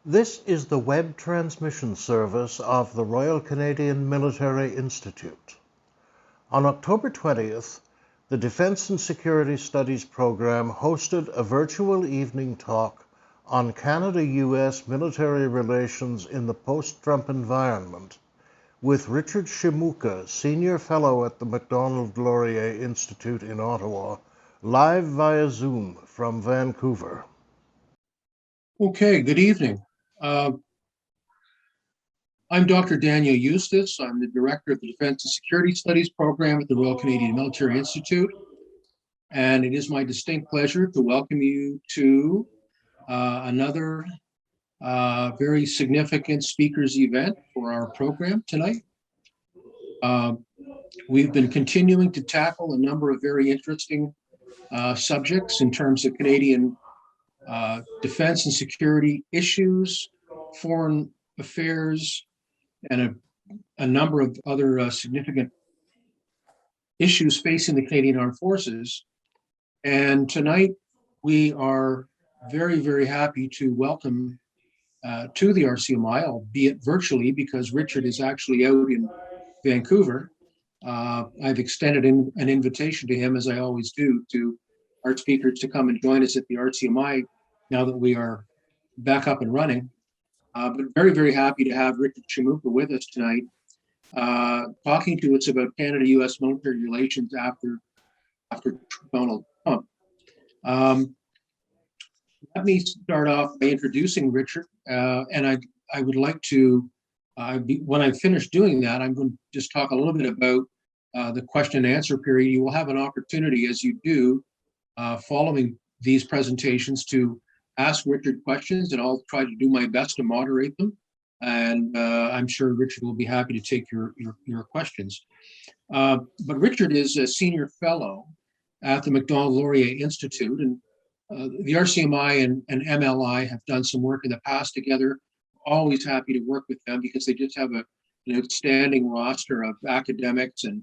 This is the web transmission service of the Royal Canadian Military Institute. On October 20th, the Defense and Security Studies program hosted a virtual evening talk on Canada-US military relations in the post-Trump environment with Richard Shimooka, Senior Fellow at the Macdonald-Laurier Institute in Ottawa, live via Zoom from Vancouver. Okay, good evening. I'm Dr. Daniel Eustace. I'm the Director of the Defense and Security Studies program at the Royal Canadian Military Institute. And it is my distinct pleasure to welcome you to another very significant speakers event for our program tonight. We've been continuing to tackle a number of very interesting subjects in terms of Canadian defense and security issues, foreign affairs, and a number of other significant issues facing the Canadian Armed Forces. And tonight we are very, very happy to welcome to the RCMI, albeit virtually, because Richard is actually out in Vancouver. I've extended an invitation to him, as I always do, to our speakers to come and join us at the RCMI now that we are back up and running. But very, very happy to have Richard Shimooka with us tonight, talking to us about Canada-US military relations after Donald Trump. Let me start off by introducing Richard, and I would like to, when I finish doing that, I'm going to just talk a little bit about the question and answer period. You will have an opportunity, as you do, following these presentations, to ask Richard questions, and I'll try to do my best to moderate them. And I'm sure Richard will be happy to take your questions. But Richard is a senior fellow at the Macdonald-Laurier Institute, and the RCMI and MLI have done some work in the past together. Always happy to work with them because they just have an outstanding roster of academics and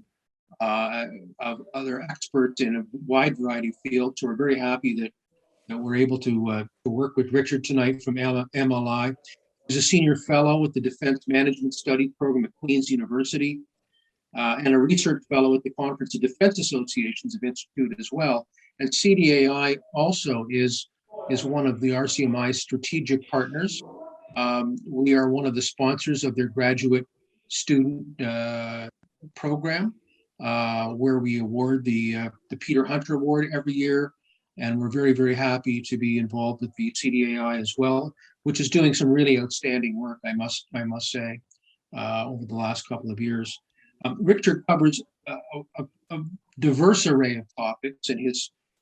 of other experts in a wide variety of fields. So we're very happy that we're able to work with Richard tonight from MLI. He's a senior fellow with the Defense Management Studies program at Queen's University, and a research fellow at the Conference of Defense Associations of Institute as well. And CDAI also is one of the RCMI's strategic partners. We are one of the sponsors of their graduate student program, where we award the Peter Hunter Award every year. And we're very, very happy to be involved with the CDAI as well, which is doing some really outstanding work, I must say, over the last couple of years. Richard covers a diverse array of topics in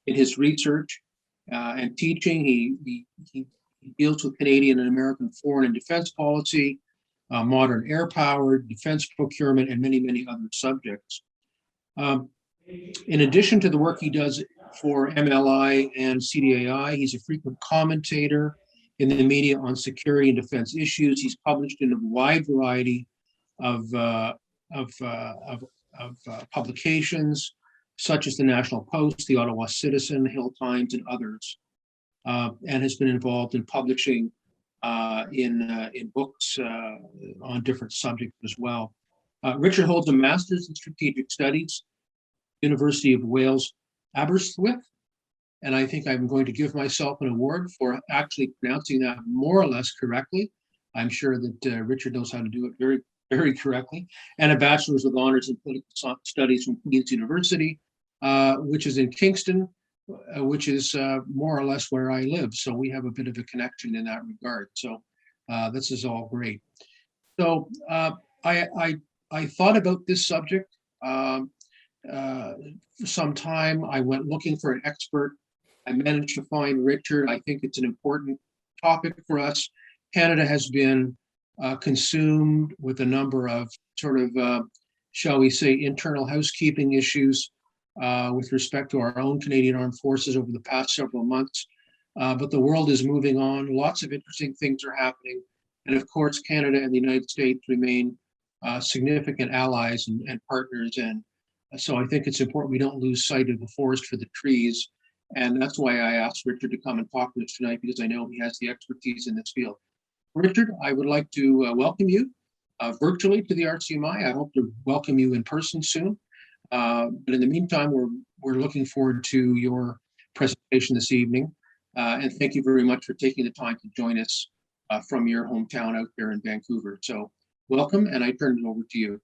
his research and teaching. He deals with Canadian and American foreign and defense policy, modern air power, defense procurement, and many, many other subjects. In addition to the work he does for MLI and CDAI, he's a frequent commentator in the media on security and defense issues. He's published in a wide variety of publications, such as the National Post, the Ottawa Citizen, Hill Times, and others, and has been involved in publishing in books on different subjects as well. Richard holds a master's in strategic studies, University of Wales, Aberystwyth, and I think I'm going to give myself an award for actually pronouncing that more or less correctly. I'm sure that Richard knows how to do it very, very correctly. And a bachelor's with honors in political studies from Queen's University, which is in Kingston, which is more or less where I live. So we have a bit of a connection in that regard. So this is all great. So I thought about this subject for some time. I went looking for an expert. I managed to find Richard. I think it's an important topic for us. Canada has been consumed with a number of sort of, shall we say, internal housekeeping issues with respect to our own Canadian Armed Forces over the past several months. But the world is moving on. Lots of interesting things are happening. And of course, Canada and the United States remain significant allies and partners. And so I think it's important we don't lose sight of the forest for the trees. And that's why I asked Richard to come and talk to us tonight, because I know he has the expertise in this field. Richard, I would like to welcome you virtually to the RCMI. I hope to welcome you in person soon. But in the meantime, we're looking forward to your presentation this evening. And thank you very much for taking the time to join us from your hometown out there in Vancouver. So welcome, and I turn it over to you.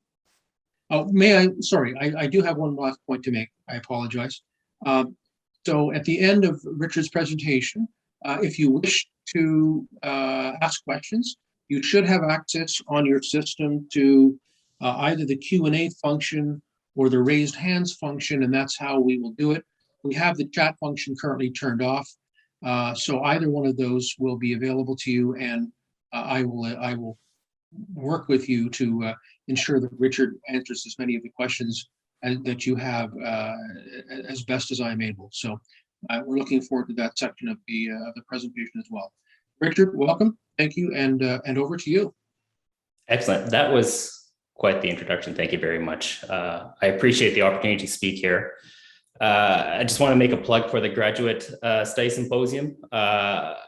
Oh, I do have one last point to make. I apologize. So at the end of Richard's presentation, if you wish to ask questions, you should have access on your system to either the Q&A function or the raised hands function, and that's how we will do it. We have the chat function currently turned off, so either one of those will be available to you, and I will work with you to ensure that Richard answers as many of the questions that you have as best as I'm able. So we're looking forward to that section of the presentation as well. Richard, welcome. Thank you, and over to you. Excellent. That was quite the introduction. Thank you very much. I appreciate the opportunity to speak here. I just want to make a plug for the Graduate Study Symposium.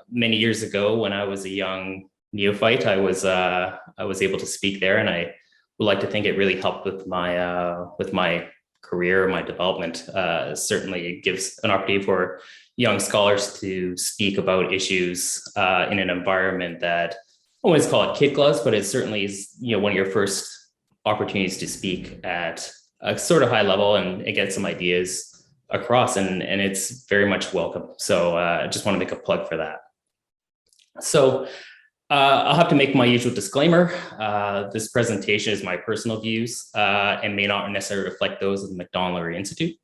Many years ago, when I was a young neophyte, I was able to speak there, and I would like to think it really helped with my career, my development. Certainly, it gives an opportunity for young scholars to speak about issues in an environment that I won't call it kid gloves, but it certainly is, one of your first opportunities to speak at a sort of high level and get some ideas across, and it's very much welcome. So I just want to make a plug for that. So I'll have to make my usual disclaimer. This presentation is my personal views and may not necessarily reflect those of the Macdonald-Laurier Institute.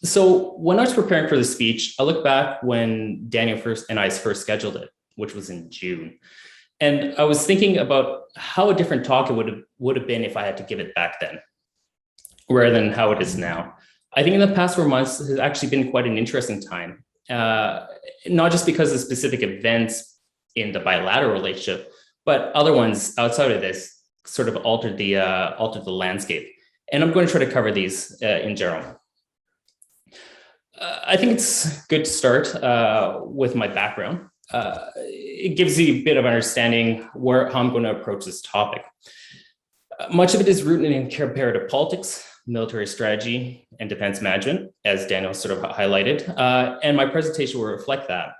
So when I was preparing for the speech, I look back when Daniel and I first scheduled it, which was in June. And I was thinking about how a different talk it would have been if I had to give it back then, rather than how it is now. I think in the past 4 months has actually been quite an interesting time, not just because of specific events in the bilateral relationship, but other ones outside of this sort of altered the landscape. And I'm going to try to cover these in general. I think it's good to start with my background. It gives you a bit of understanding how I'm going to approach this topic. Much of it is rooted in comparative politics, military strategy, and defense management, as Daniel sort of highlighted, and my presentation will reflect that.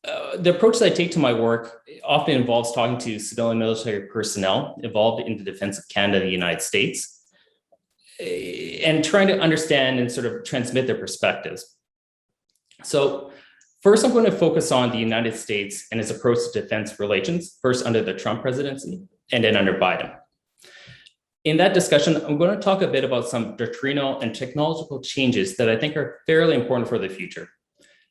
The approach that I take to my work often involves talking to civilian military personnel involved in the defense of Canada and the United States, and trying to understand and sort of transmit their perspectives. So first, I'm going to focus on the United States and its approach to defense relations, first under the Trump presidency and then under Biden. In that discussion, I'm going to talk a bit about some doctrinal and technological changes that I think are fairly important for the future.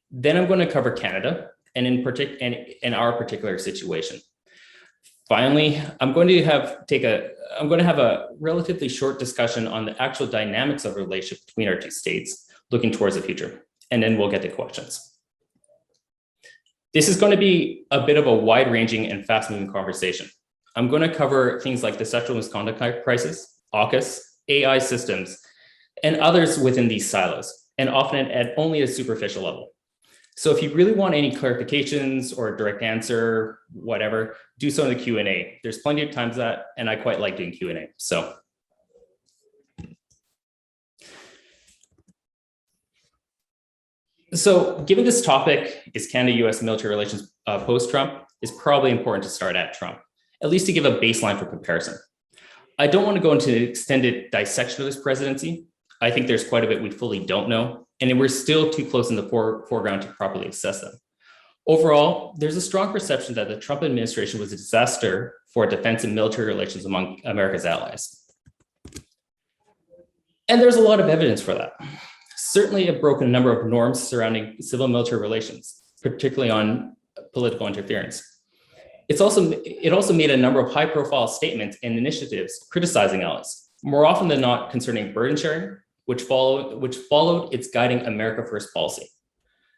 Then I'm going to cover Canada and in our particular situation. Finally, I'm going to have a relatively short discussion on the actual dynamics of the relationship between our two states, looking towards the future, and then we'll get to questions. This is going to be a bit of a wide-ranging and fast-moving conversation. I'm going to cover things like the sexual misconduct crisis, AUKUS, AI systems, and others within these silos, and often at only a superficial level. So if you really want any clarifications or a direct answer, whatever, do so in the Q&A. There's plenty of times that, and I quite like doing Q&A. So given this topic is Canada-US military relations post-Trump, is probably important to start at Trump, at least to give a baseline for comparison. I don't want to go into an extended dissection of this presidency. I think there's quite a bit we fully don't know, and we're still too close in the foreground to properly assess them. Overall, there's a strong perception that the Trump administration was a disaster for defense and military relations among America's allies. And there's a lot of evidence for that. Certainly, it broke a number of norms surrounding civil-military relations, particularly on political interference. It also made a number of high-profile statements and initiatives criticizing allies, more often than not concerning burden sharing, which followed its guiding America First policy.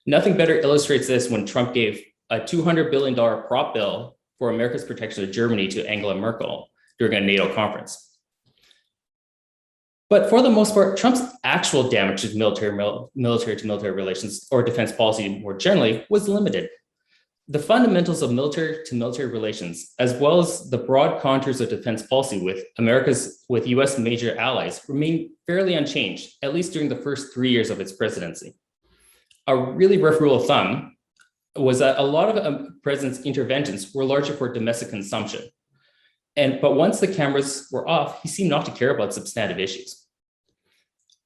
Nothing better illustrates this when Trump gave a $200 billion prop bill for America's protection of Germany to Angela Merkel during a NATO conference. But for the most part, Trump's actual damage to military-to-military relations or defense policy more generally was limited. The fundamentals of military-to-military relations, as well as the broad contours of defense policy with US major allies, remain fairly unchanged, at least during the first 3 years of its presidency. A really rough rule of thumb was that a lot of the president's interventions were largely for domestic consumption. But once the cameras were off, he seemed not to care about substantive issues.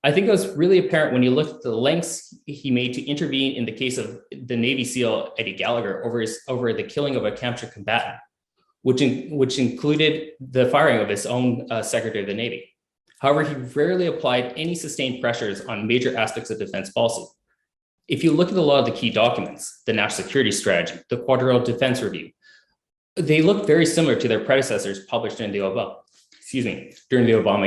I think it was really apparent when you look at the lengths he made to intervene in the case of the Navy SEAL Eddie Gallagher over the killing of a captured combatant, which included the firing of his own Secretary of the Navy. However, he rarely applied any sustained pressures on major aspects of defense policy. If you look at a lot of the key documents, the National Security Strategy, the Quadrennial Defense Review, they look very similar to their predecessors published during the Obama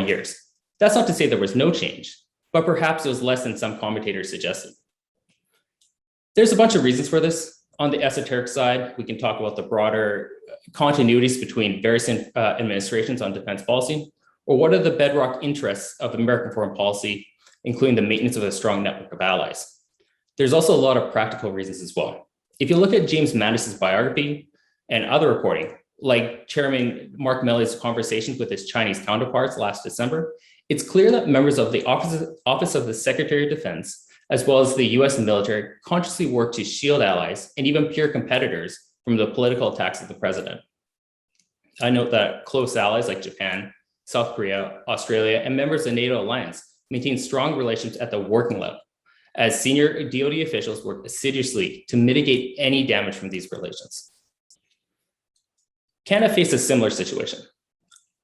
years. That's not to say there was no change, but perhaps it was less than some commentators suggested. There's a bunch of reasons for this. On the esoteric side, we can talk about the broader continuities between various administrations on defense policy, or what are the bedrock interests of American foreign policy, including the maintenance of a strong network of allies. There's also a lot of practical reasons as well. If you look at James Mattis's biography and other reporting, like Chairman Mark Milley's conversations with his Chinese counterparts last December, it's clear that members of the Office of the Secretary of Defense, as well as the US military, consciously work to shield allies and even peer competitors from the political attacks of the president. I note that close allies like Japan, South Korea, Australia, and members of the NATO alliance maintain strong relations at the working level, as senior DoD officials work assiduously to mitigate any damage from these relations. Canada faced a similar situation.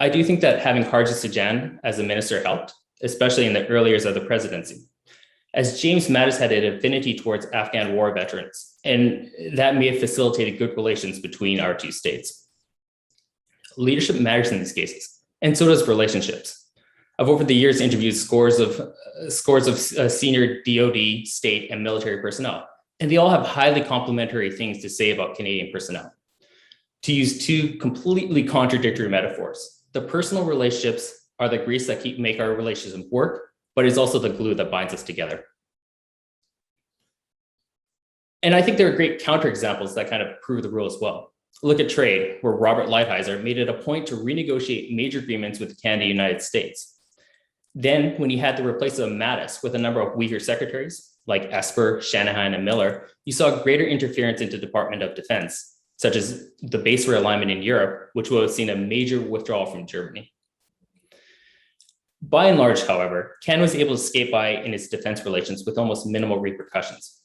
I do think that having Harjit Sajjan as a minister helped, especially in the early years of the presidency, as James Mattis had an affinity towards Afghan war veterans, and that may have facilitated good relations between our two states. Leadership matters in these cases, and so does relationships. I've over the years interviewed scores of senior DoD, state, and military personnel, and they all have highly complimentary things to say about Canadian personnel. To use two completely contradictory metaphors, the personal relationships are the grease that make our relationship work, but it's also the glue that binds us together. And I think there are great counterexamples that kind of prove the rule as well. Look at trade, where Robert Lighthizer made it a point to renegotiate major agreements with Canada and the United States. Then, when he had to replace Mattis with a number of weaker secretaries, like Esper, Shanahan, and Miller, you saw greater interference into the Department of Defense, such as the base realignment in Europe, which would have seen a major withdrawal from Germany. By and large, however, Canada was able to skate by in its defense relations with almost minimal repercussions.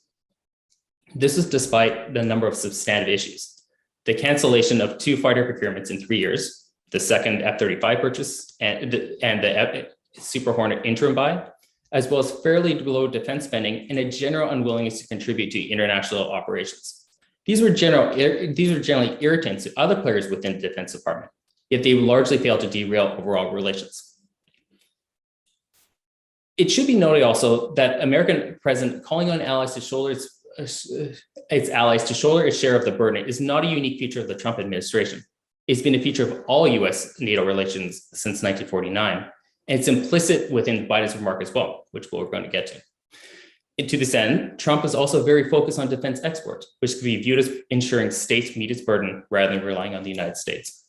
This is despite the number of substantive issues. The cancellation of 2 fighter procurements in 3 years, the second F-35 purchase, and the Super Hornet interim buy, as well as fairly low defense spending and a general unwillingness to contribute to international operations. These were generally irritants to other players within the Defense Department, yet they largely failed to derail overall relations. It should be noted also that American president calling on allies to shoulder its share of the burden is not a unique feature of the Trump administration. It's been a feature of all US-NATO relations since 1949, and it's implicit within Biden's remark as well, which we're going to get to. And to this end, Trump is also very focused on defense exports, which could be viewed as ensuring states meet its burden rather than relying on the United States.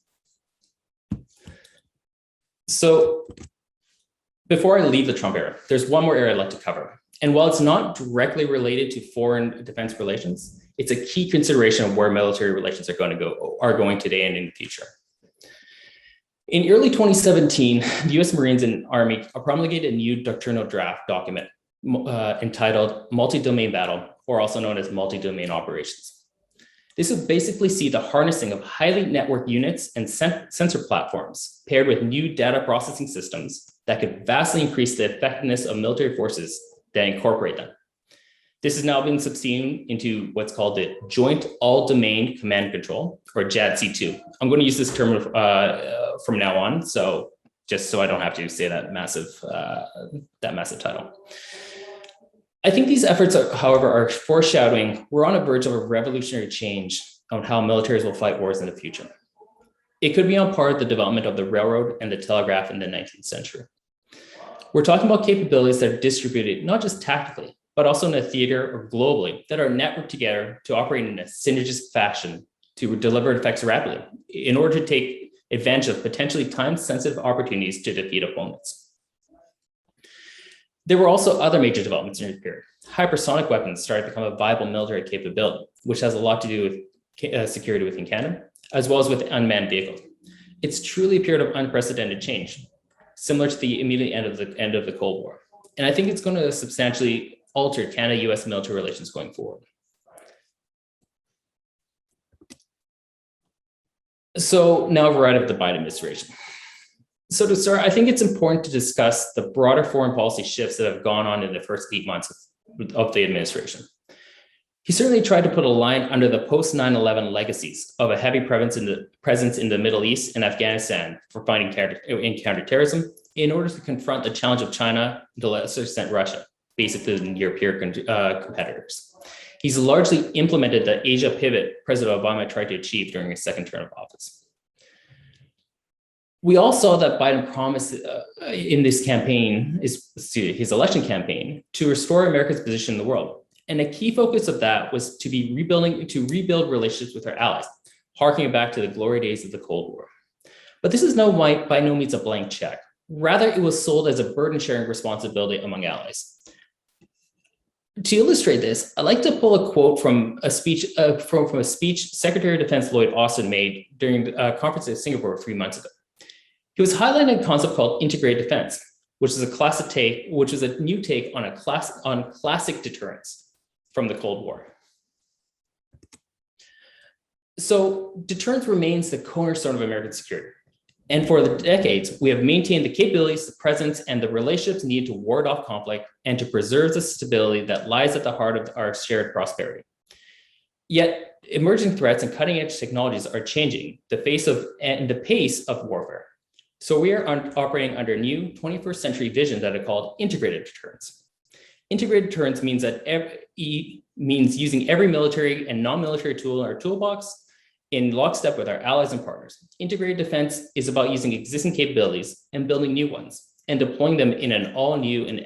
So before I leave the Trump era, there's one more area I'd like to cover. And while it's not directly related to foreign defense relations, it's a key consideration of where military relations are going today and in the future. In early 2017, the US Marines and Army promulgated a new doctrinal draft document entitled Multi-Domain Battle, or also known as Multi-Domain Operations. This would basically see the harnessing of highly networked units and sensor platforms paired with new data processing systems that could vastly increase the effectiveness of military forces that incorporate them. This has now been subsumed into what's called the Joint All-Domain Command and Control, or JADC2. I'm going to use this term from now on, so just so I don't have to say that massive title. I think these efforts, however, are foreshadowing we're on the verge of a revolutionary change on how militaries will fight wars in the future. It could be on par with the development of the railroad and the telegraph in the 19th century. We're talking about capabilities that are distributed not just tactically, but also in the theater or globally that are networked together to operate in a synergistic fashion to deliver effects rapidly in order to take advantage of potentially time-sensitive opportunities to defeat opponents. There were also other major developments in the period. Hypersonic weapons started to become a viable military capability, which has a lot to do with security within Canada, as well as with unmanned vehicles. It's truly a period of unprecedented change, similar to the immediate end of the Cold War. And I think it's going to substantially alter Canada-US military relations going forward. So now we're out of the Biden administration. So to start, I think it's important to discuss the broader foreign policy shifts that have gone on in the first 8 months of the administration. He certainly tried to put a line under the post-9/11 legacies of a heavy presence in the Middle East and Afghanistan for fighting counterterrorism in order to confront the challenge of China, and to a lesser extent Russia, basically the European competitors. He's largely implemented the Asia pivot President Obama tried to achieve during his second term of office. We all saw that Biden promised in this campaign, his election campaign, to restore America's position in the world. And a key focus of that was to rebuild relationships with our allies, harking back to the glory days of the Cold War. But this is by no means a blank check. Rather, it was sold as a burden-sharing responsibility among allies. To illustrate this, I'd like to pull a quote from a speech Secretary of Defense Lloyd Austin made during a conference in Singapore 3 months ago. He was highlighting a concept called integrated defense, which is a new take on classic deterrence from the Cold War. So deterrence remains the cornerstone of American security. And for the decades, we have maintained the capabilities, the presence, and the relationships needed to ward off conflict and to preserve the stability that lies at the heart of our shared prosperity. Yet, emerging threats and cutting-edge technologies are changing the pace of warfare. So we are operating under a new 21st century vision that are called integrated deterrence. Integrated deterrence means using every military and non-military tool in our toolbox in lockstep with our allies and partners. Integrated defense is about using existing capabilities and building new ones and deploying them in an all new and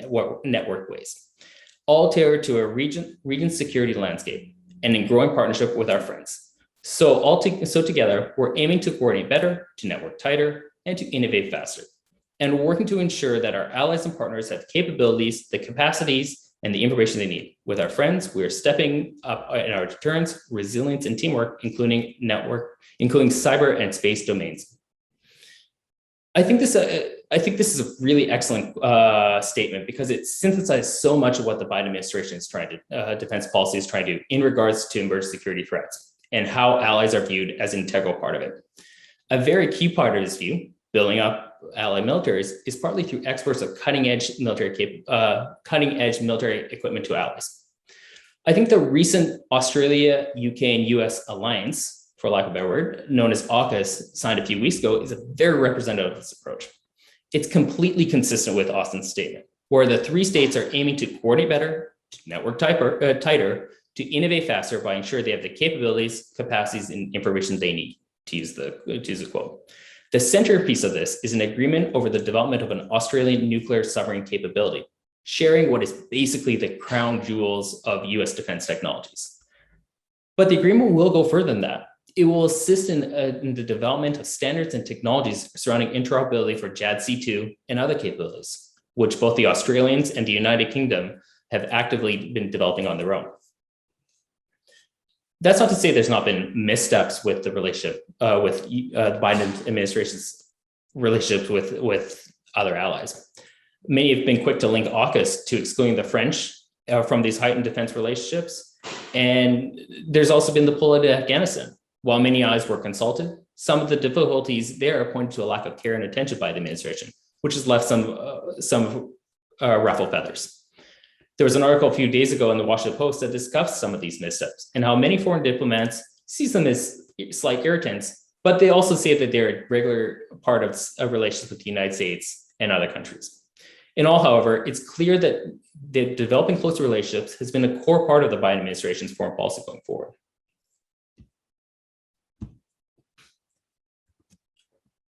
networked ways, all tailored to a region's security landscape and in growing partnership with our friends. So together, we're aiming to coordinate better, to network tighter, and to innovate faster. And we're working to ensure that our allies and partners have the capabilities, the capacities, and the information they need. With our friends, we are stepping up in our deterrence, resilience, and teamwork, including cyber and space domains. I think this is a really excellent statement because it synthesizes so much of what the Biden administration is trying to, defense policy is trying to do in regards to emerging security threats and how allies are viewed as an integral part of it. A very key part of this view, building up allied militaries, is partly through exports of cutting-edge military equipment to allies. I think the recent Australia, UK, and US alliance, for lack of a better word, known as AUKUS, signed a few weeks ago, is a very representative of this approach. It's completely consistent with Austin's statement, where the three states are aiming to coordinate better, to network tighter, to innovate faster by ensuring they have the capabilities, capacities, and information they need, to use the quote. The centerpiece of this is an agreement over the development of an Australian nuclear submarine capability, sharing what is basically the crown jewels of US defense technologies. But the agreement will go further than that. It will assist in the development of standards and technologies surrounding interoperability for JADC2 and other capabilities, which both the Australians and the United Kingdom have actively been developing on their own. That's not to say there's not been missteps with the relationship with the Biden administration's relationships with other allies. Many have been quick to link AUKUS to excluding the French from these heightened defense relationships. And there's also been the pull out of Afghanistan. While many allies were consulted, some of the difficulties there pointed to a lack of care and attention by the administration, which has left some ruffle feathers. There was an article a few days ago in the Washington Post that discussed some of these missteps and how many foreign diplomats see them as slight irritants, but they also say that they're a regular part of relations with the United States and other countries. In all, however, it's clear that the developing closer relationships has been a core part of the Biden administration's foreign policy going forward.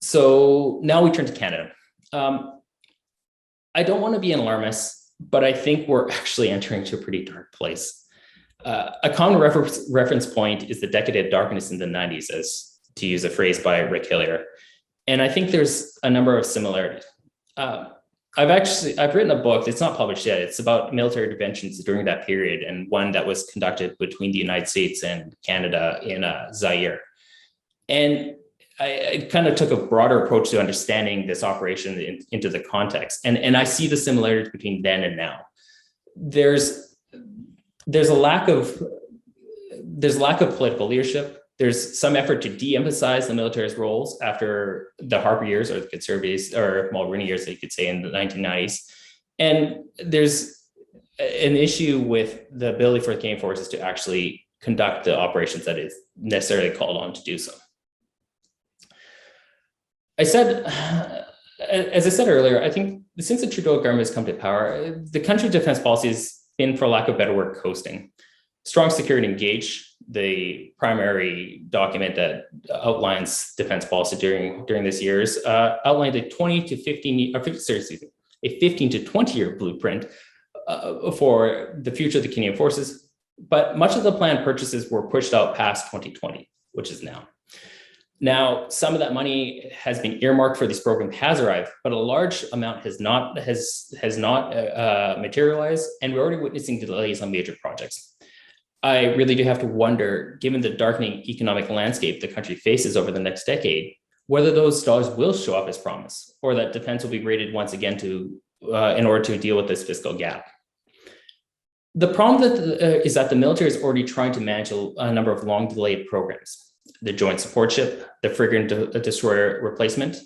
So now we turn to Canada. I don't want to be an alarmist but I think we're actually entering to a pretty dark place. A common reference point is the decade of darkness in the 90s, as to use a phrase by Rick Hillier. And I think there's a number of similarities. I've written a book that's not published yet. It's about military interventions during that period, and one that was conducted between the United States and Canada in Zaire. And I kind of took a broader approach to understanding this operation into the context. And I see the similarities between then and now. There's a lack of political leadership. There's some effort to de-emphasize the military's roles after the Harper years, or the conservatives, or Mulroney years, that you could say, in the 1990s. And there's an issue with the ability for the Canadian forces to actually conduct the operations that is necessarily called on to do so. As I said earlier, I think since the Trudeau government has come to power, the country's defense policy has been, for lack of a better word, coasting. Strong Security Engage, the primary document that outlines defense policy during this years, outlined a 15 to 20 year blueprint for the future of the Canadian forces. But much of the planned purchases were pushed out past 2020, which is now. Now, some of that money has been earmarked for this program, has arrived, but a large amount has not materialized, and we're already witnessing delays on major projects. I really do have to wonder, given the darkening economic landscape the country faces over the next decade, whether those dollars will show up as promised, or that defense will be rated once again in order to deal with this fiscal gap. The problem is that the military is already trying to manage a number of long delayed programs. The Joint Support Ship, the Frigate Destroyer Replacement,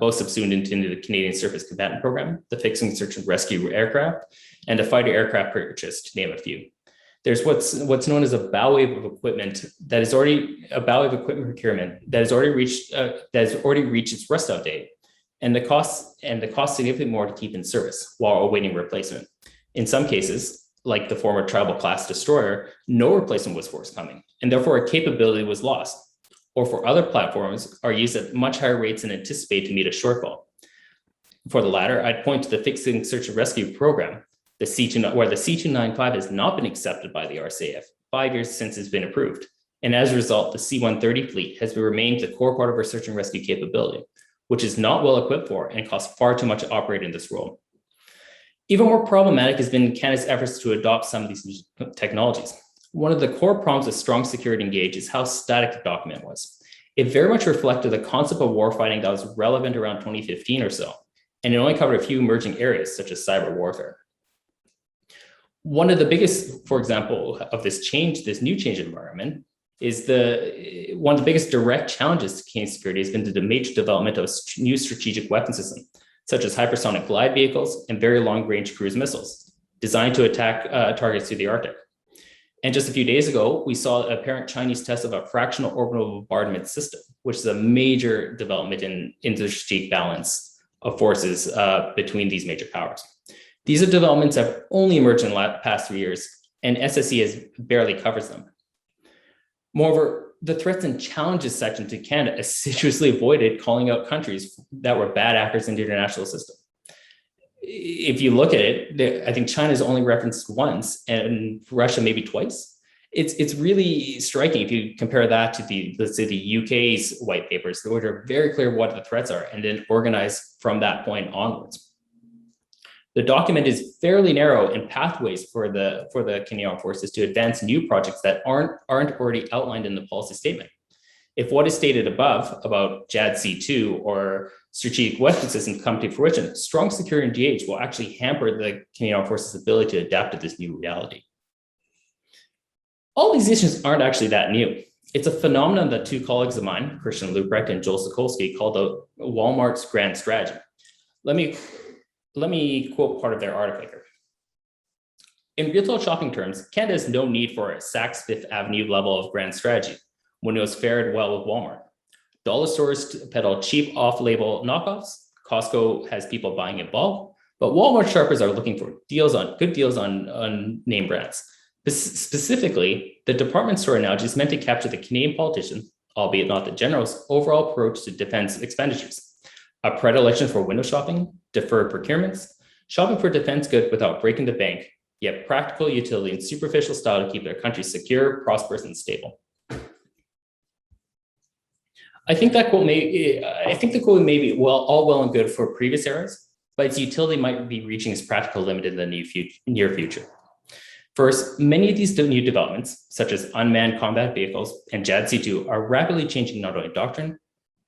both subsumed into the Canadian Surface Combatant Program, the Fixing Search and Rescue Aircraft, and the Fighter Aircraft Purchase, to name a few. There's what's known as a bow wave of equipment procurement that has already reached its rust out date, and the cost significantly more to keep in service while awaiting replacement. In some cases, like the former Tribal class destroyer, no replacement was forthcoming, and therefore a capability was lost. Or for other platforms, are used at much higher rates than anticipated to meet a shortfall. For the latter, I'd point to the Fixing Search and Rescue program, where the C-295 has not been accepted by the RCAF 5 years since it's been approved. And as a result, the C-130 fleet has remained the core part of our search and rescue capability, which is not well equipped for and costs far too much to operate in this role. Even more problematic has been Canada's efforts to adopt some of these technologies. One of the core problems of Strong Security Engage is how static the document was. It very much reflected the concept of warfighting that was relevant around 2015 or so, and it only covered a few emerging areas such as cyber warfare. One of the biggest, for example, of this new change environment, is one of the biggest direct challenges to Canadian security has been the major development of a new strategic weapon system, such as hypersonic glide vehicles and very long-range cruise missiles, designed to attack targets through the Arctic. And just a few days ago, we saw a apparent Chinese test of a fractional orbital bombardment system, which is a major development in the strategic balance of forces between these major powers. These are developments that have only emerged in the past 3 years, and SSE barely covers them. Moreover, the threats and challenges section to Canada assiduously avoided calling out countries that were bad actors in the international system. If you look at it, I think China is only referenced once and Russia maybe twice. It's really striking if you compare that to let's say the UK's white papers, which are very clear what the threats are and then organize from that point onwards. The document is fairly narrow in pathways for the Canadian Armed Forces to advance new projects that aren't already outlined in the policy statement. If what is stated above about JADC2 or strategic weapon systems come to fruition, Strong Security Engage will actually hamper the Canadian Armed Forces' ability to adapt to this new reality. All these issues aren't actually that new. It's a phenomenon that two colleagues of mine, Christian Lubrecht and Joel Sokolsky, called the Walmart's grand strategy. Let me quote part of their article here. In retail shopping terms, Canada has no need for a Saks Fifth Avenue level of grand strategy when it was fared well with Walmart. Dollar stores peddle cheap off-label knockoffs. Costco has people buying in bulk, but Walmart shoppers are looking for good deals on name brands. Specifically, the department store analogy is meant to capture the Canadian politician, albeit not the general's, overall approach to defense expenditures. A predilection for window shopping, deferred procurements, shopping for defense goods without breaking the bank, yet practical utility and superficial style to keep their country secure, prosperous, and stable. I think the quote may be all well and good for previous eras, but its utility might be reaching its practical limit in the near future. First, many of these new developments, such as unmanned combat vehicles and JADC2, are rapidly changing not only doctrine,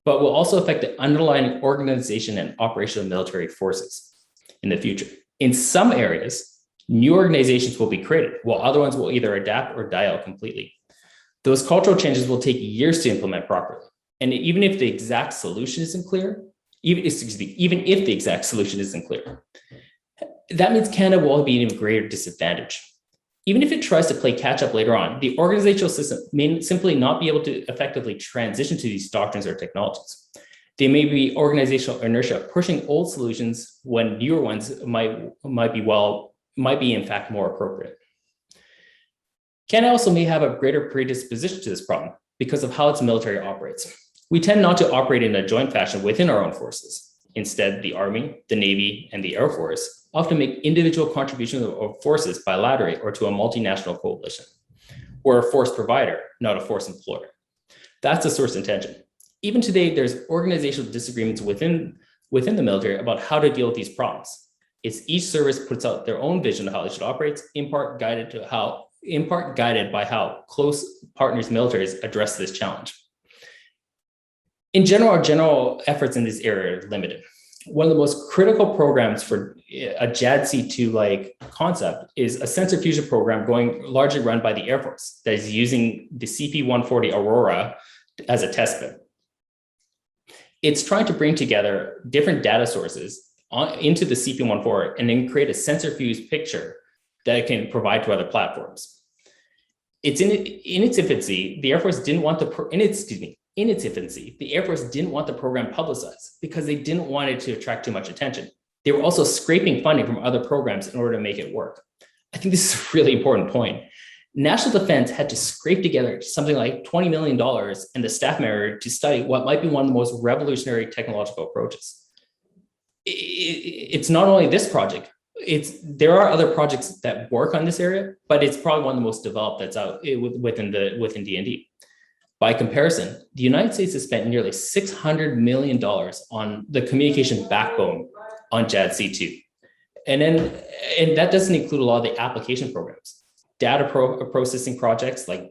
but will also affect the underlying organization and operation of military forces in the future. In some areas, new organizations will be created, while other ones will either adapt or die out completely. Those cultural changes will take years to implement properly. And even if the exact solution isn't clear, even if the exact solution isn't clear, that means Canada will be in a greater disadvantage. Even if it tries to play catch up later on, the organizational system may simply not be able to effectively transition to these doctrines or technologies. There may be organizational inertia pushing old solutions when newer ones might be in fact more appropriate. Canada also may have a greater predisposition to this problem because of how its military operates. We tend not to operate in a joint fashion within our own forces. Instead, the Army, the Navy, and the Air Force often make individual contributions of forces bilaterally or to a multinational coalition. We're a force provider, not a force employer. That's the source intention. Even today, there's organizational disagreements within the military about how to deal with these problems. It's each service puts out their own vision of how it should operate, in part guided by how close partners' militaries address this challenge. In general, our general efforts in this area are limited. One of the most critical programs for a JADC2-like concept is a sensor fusion program largely run by the Air Force that is using the CP-140 Aurora as a test bed. It's trying to bring together different data sources into the CP-140 and then create a sensor fused picture that it can provide to other platforms. It's in its infancy, the Air Force didn't want in its infancy, the Air Force didn't want the program publicized because they didn't want it to attract too much attention. They were also scraping funding from other programs in order to make it work. I think this is a really important point. National Defense had to scrape together something like $20 million and the staff member to study what might be one of the most revolutionary technological approaches. It's not only this project, there are other projects that work on this area, but it's probably one of the most developed that's out within DND. By comparison, the United States has spent nearly $600 million on the communication backbone on JADC2. And that doesn't include a lot of the application programs. Data processing projects like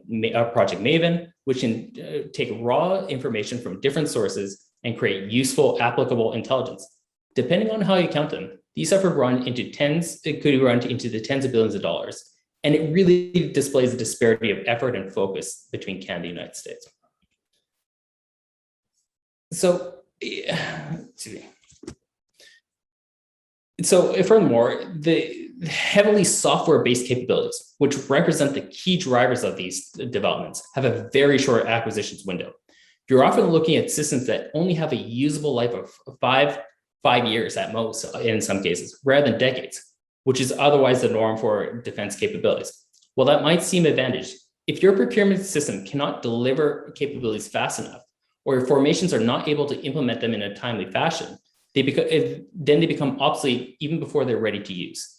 Project Maven, which can take raw information from different sources and create useful, applicable intelligence. Depending on how you count them, these have run into the tens of billions of dollars. And it really displays the disparity of effort and focus between Canada and the United States. So furthermore, the heavily software-based capabilities, which represent the key drivers of these developments, have a very short acquisitions window. You're often looking at systems that only have a usable life of five years at most in some cases, rather than decades, which is otherwise the norm for defense capabilities. While that might seem advantage, if your procurement system cannot deliver capabilities fast enough, or your formations are not able to implement them in a timely fashion, then they become obsolete even before they're ready to use.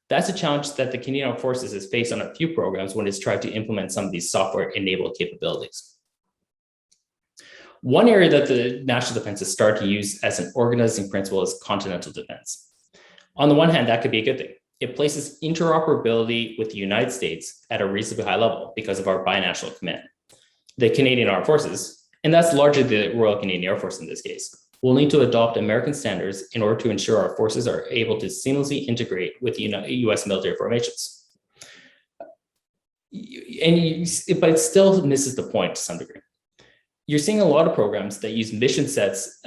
That's a challenge that the Canadian Armed Forces has faced on a few programs when it's tried to implement some of these software-enabled capabilities. One area that the national defense has started to use as an organizing principle is continental defense. On the one hand, that could be a good thing. It places interoperability with the United States at a reasonably high level because of our binational command. The Canadian Armed Forces, and that's largely the Royal Canadian Air Force in this case, will need to adopt American standards in order to ensure our forces are able to seamlessly integrate with US military formations. But it still misses the point to some degree. You're seeing a lot of programs that use mission sets.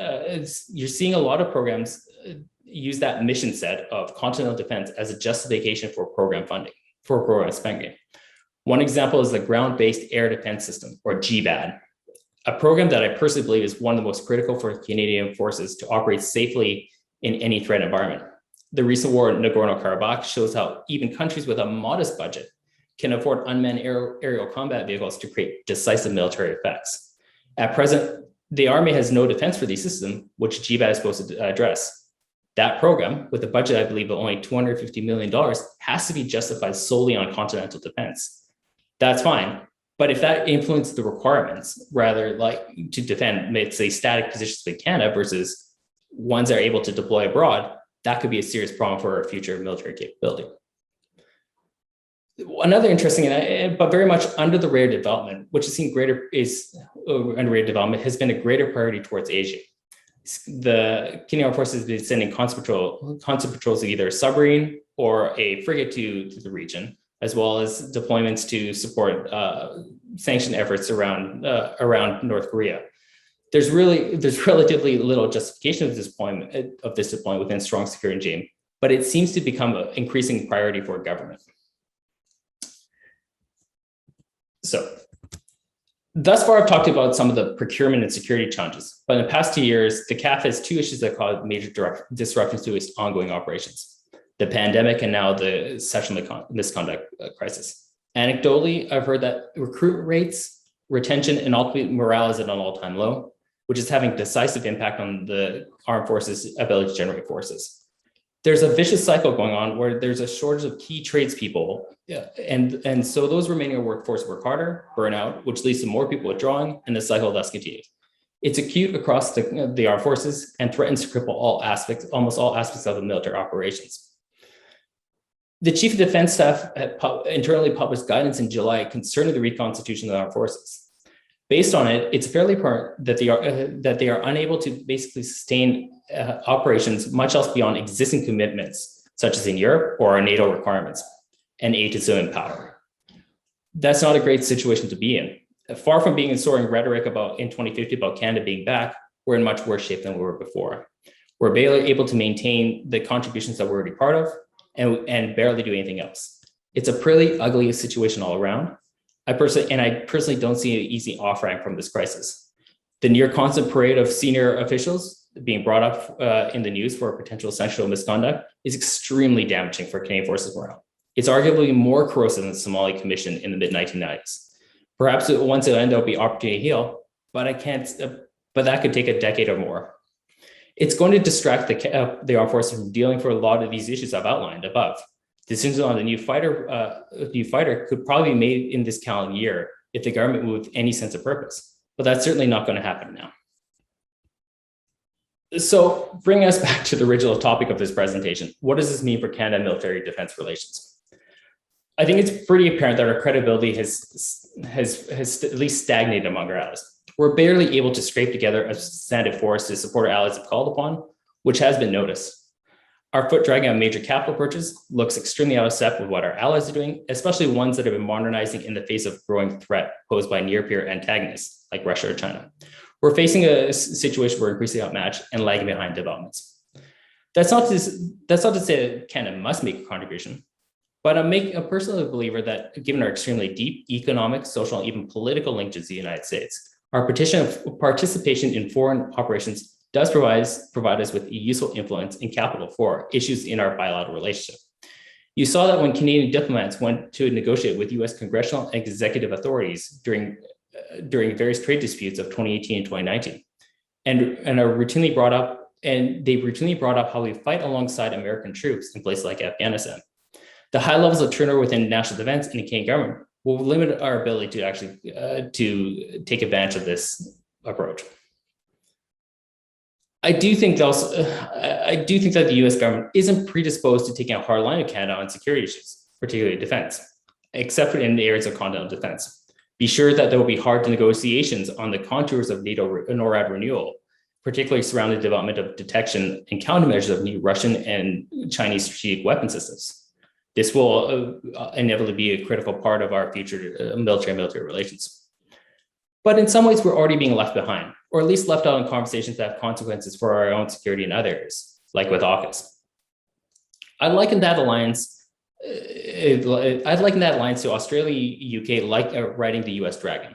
Use that mission set of continental defense as a justification for program funding, for program spending. One example is the Ground-Based Air Defense System, or GBAD, a program that I personally believe is one of the most critical for Canadian forces to operate safely in any threat environment. The recent war in Nagorno-Karabakh shows how even countries with a modest budget can afford unmanned aerial combat vehicles to create decisive military effects. At present, the Army has no defense for these systems, which GBAD is supposed to address. That program, with a budget, I believe, of only $250 million, has to be justified solely on continental defense. That's fine. But if that influences the requirements, rather like to defend, let's say, static positions in Canada versus ones that are able to deploy abroad, that could be a serious problem for our future military capability. Another interesting, but very much under the radar development, which has seen under radar development, has been a greater priority towards Asia. The Canadian Armed Forces has been sending constant patrols of either a submarine or a frigate to the region, as well as deployments to support sanction efforts around North Korea. There's relatively little justification of this deployment within strong security regime, but it seems to become an increasing priority for government. So, thus far, I've talked about some of the procurement and security challenges, but in the past 2 years, the CAF has two issues that cause major disruptions to its ongoing operations: the pandemic and now the sexual misconduct crisis. Anecdotally, I've heard that recruitment rates, retention, and ultimately morale is at an all-time low, which is having decisive impact on the armed forces' ability to generate forces. There's a vicious cycle going on where there's a shortage of key tradespeople, and so those remaining in the workforce work harder, burn out, which leads to more people withdrawing, and the cycle thus continues. It's acute across the armed forces and threatens to cripple almost all aspects of the military operations. The Chief of Defense Staff internally published guidance in July concerning the reconstitution of the armed forces. Based on it, it's fairly apparent that they are unable to basically sustain operations much else beyond existing commitments, such as in Europe or our NATO requirements, and aid to civilian power. That's not a great situation to be in. Far from being in soaring rhetoric in 2050 about Canada being back, we're in much worse shape than we were before. We're barely able to maintain the contributions that we're already part of and barely do anything else. It's a pretty ugly situation all around. I personally don't see an easy off-ramp from this crisis. The near constant parade of senior officials being brought up in the news for potential sexual misconduct is extremely damaging for Canadian Forces morale. It's arguably more corrosive than the Somali Commission in the mid-1990s. Perhaps once it'll end, there'll be opportunity to heal, but that could take a decade or more. It's going to distract the armed forces from dealing for a lot of these issues I've outlined above. Decisions on the new fighter could probably be made in this calendar year if the government moved with any sense of purpose, but that's certainly not going to happen now. So bringing us back to the original topic of this presentation, what does this mean for Canada military defense relations? I think it's pretty apparent that our credibility has at least stagnated among our allies. We're barely able to scrape together a substantive force to support our allies if called upon, which has been noticed. Our foot dragging on major capital purchase looks extremely out of step with what our allies are doing, especially ones that have been modernizing in the face of growing threat posed by near-peer antagonists like Russia or China. We're facing a situation where we're increasingly outmatched and lagging behind developments. That's not to say that Canada must make a contribution, but I'm a personal believer that given our extremely deep economic, social, and even political linkages to the United States, our participation in foreign operations does provide us with a useful influence and capital for issues in our bilateral relationship. You saw that when Canadian diplomats went to negotiate with US congressional and executive authorities during various trade disputes of 2018 and 2019, and are routinely brought up, and they routinely brought up how we fight alongside American troops in places like Afghanistan. The high levels of turnover within national defense and the Canadian government will limit our ability to actually to take advantage of this approach. I do think that the US government isn't predisposed to taking a hard line with Canada on security issues, particularly defense, except for in the areas of continental defense. Be sure that there will be hard negotiations on the contours of NATO NORAD renewal, particularly surrounding the development of detection and countermeasures of new Russian and Chinese strategic weapon systems. This will inevitably be a critical part of our future military relations. But in some ways, we're already being left behind, or at least left out in conversations that have consequences for our own security in other areas, like with AUKUS. I liken that alliance to Australia, UK, riding the US Dragon.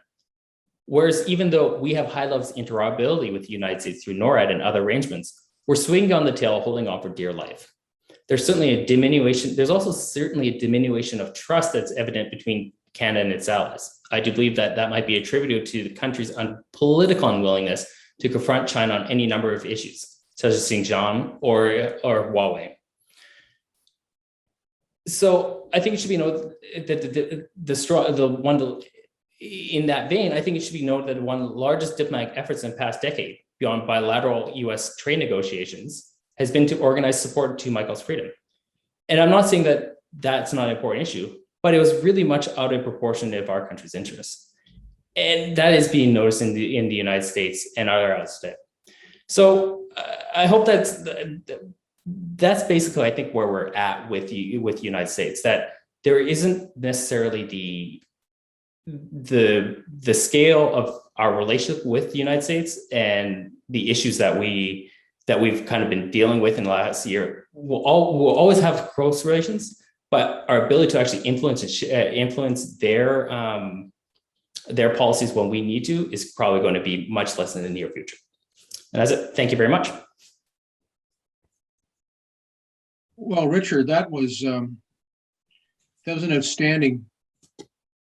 Whereas even though we have high levels of interoperability with the United States through NORAD and other arrangements, we're swinging on the tail, holding on for dear life. There's also certainly a diminution of trust that's evident between Canada and its allies. I do believe that might be attributed to the country's political unwillingness to confront China on any number of issues, such as Xinjiang or Huawei. So I think it should be noted that in that vein, I think it should be noted that one of the largest diplomatic efforts in the past decade, beyond bilateral US trade negotiations, has been to organize support to Michael's freedom. And I'm not saying that that's not an important issue, but it was really much out of proportion of our country's interests. And that is being noticed in the United States and other outside. So I hope that's basically, I think, where we're at with the United States, that there isn't necessarily the scale of our relationship with the United States and the issues that we've kind of been dealing with in the last year. We'll always have close relations, but our ability to actually influence their policies when we need to is probably going to be much less in the near future. And that's it. Thank you very much. Well, Richard, that was an outstanding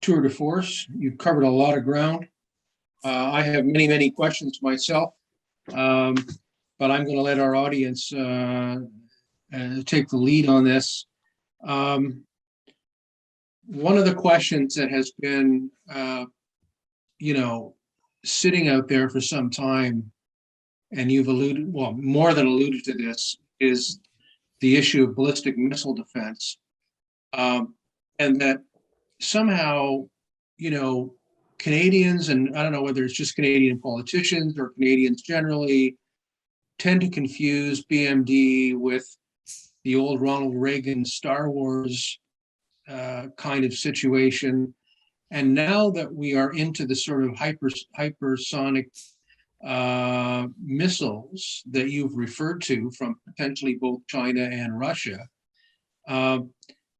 tour de force. You've covered a lot of ground. I have many, many questions myself, but I'm going to let our audience take the lead on this. One of the questions that has been, sitting out there for some time, and you've more than alluded to this, is the issue of ballistic missile defense, and that somehow, Canadians, and I don't know whether it's just Canadian politicians or Canadians generally, tend to confuse BMD with the old Ronald Reagan Star Wars kind of situation. And now that we are into the sort of hypersonic missiles that you've referred to from potentially both China and Russia,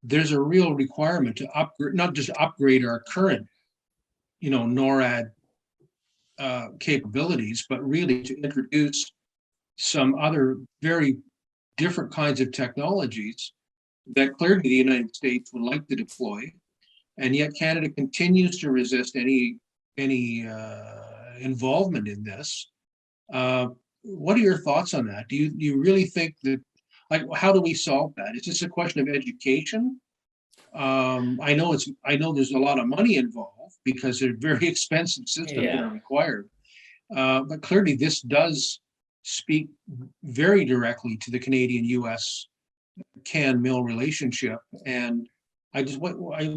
there's a real requirement to upgrade, not just upgrade our current, NORAD capabilities, but really to introduce some other very different kinds of technologies that clearly the United States would like to deploy, and yet Canada continues to resist any involvement in this. What are your thoughts on that? Do you really think that, how do we solve that? Is this a question of education? I know there's a lot of money involved because they're very expensive systems that are required. But clearly this does speak very directly to the Canadian-US CAN-MIL relationship. And I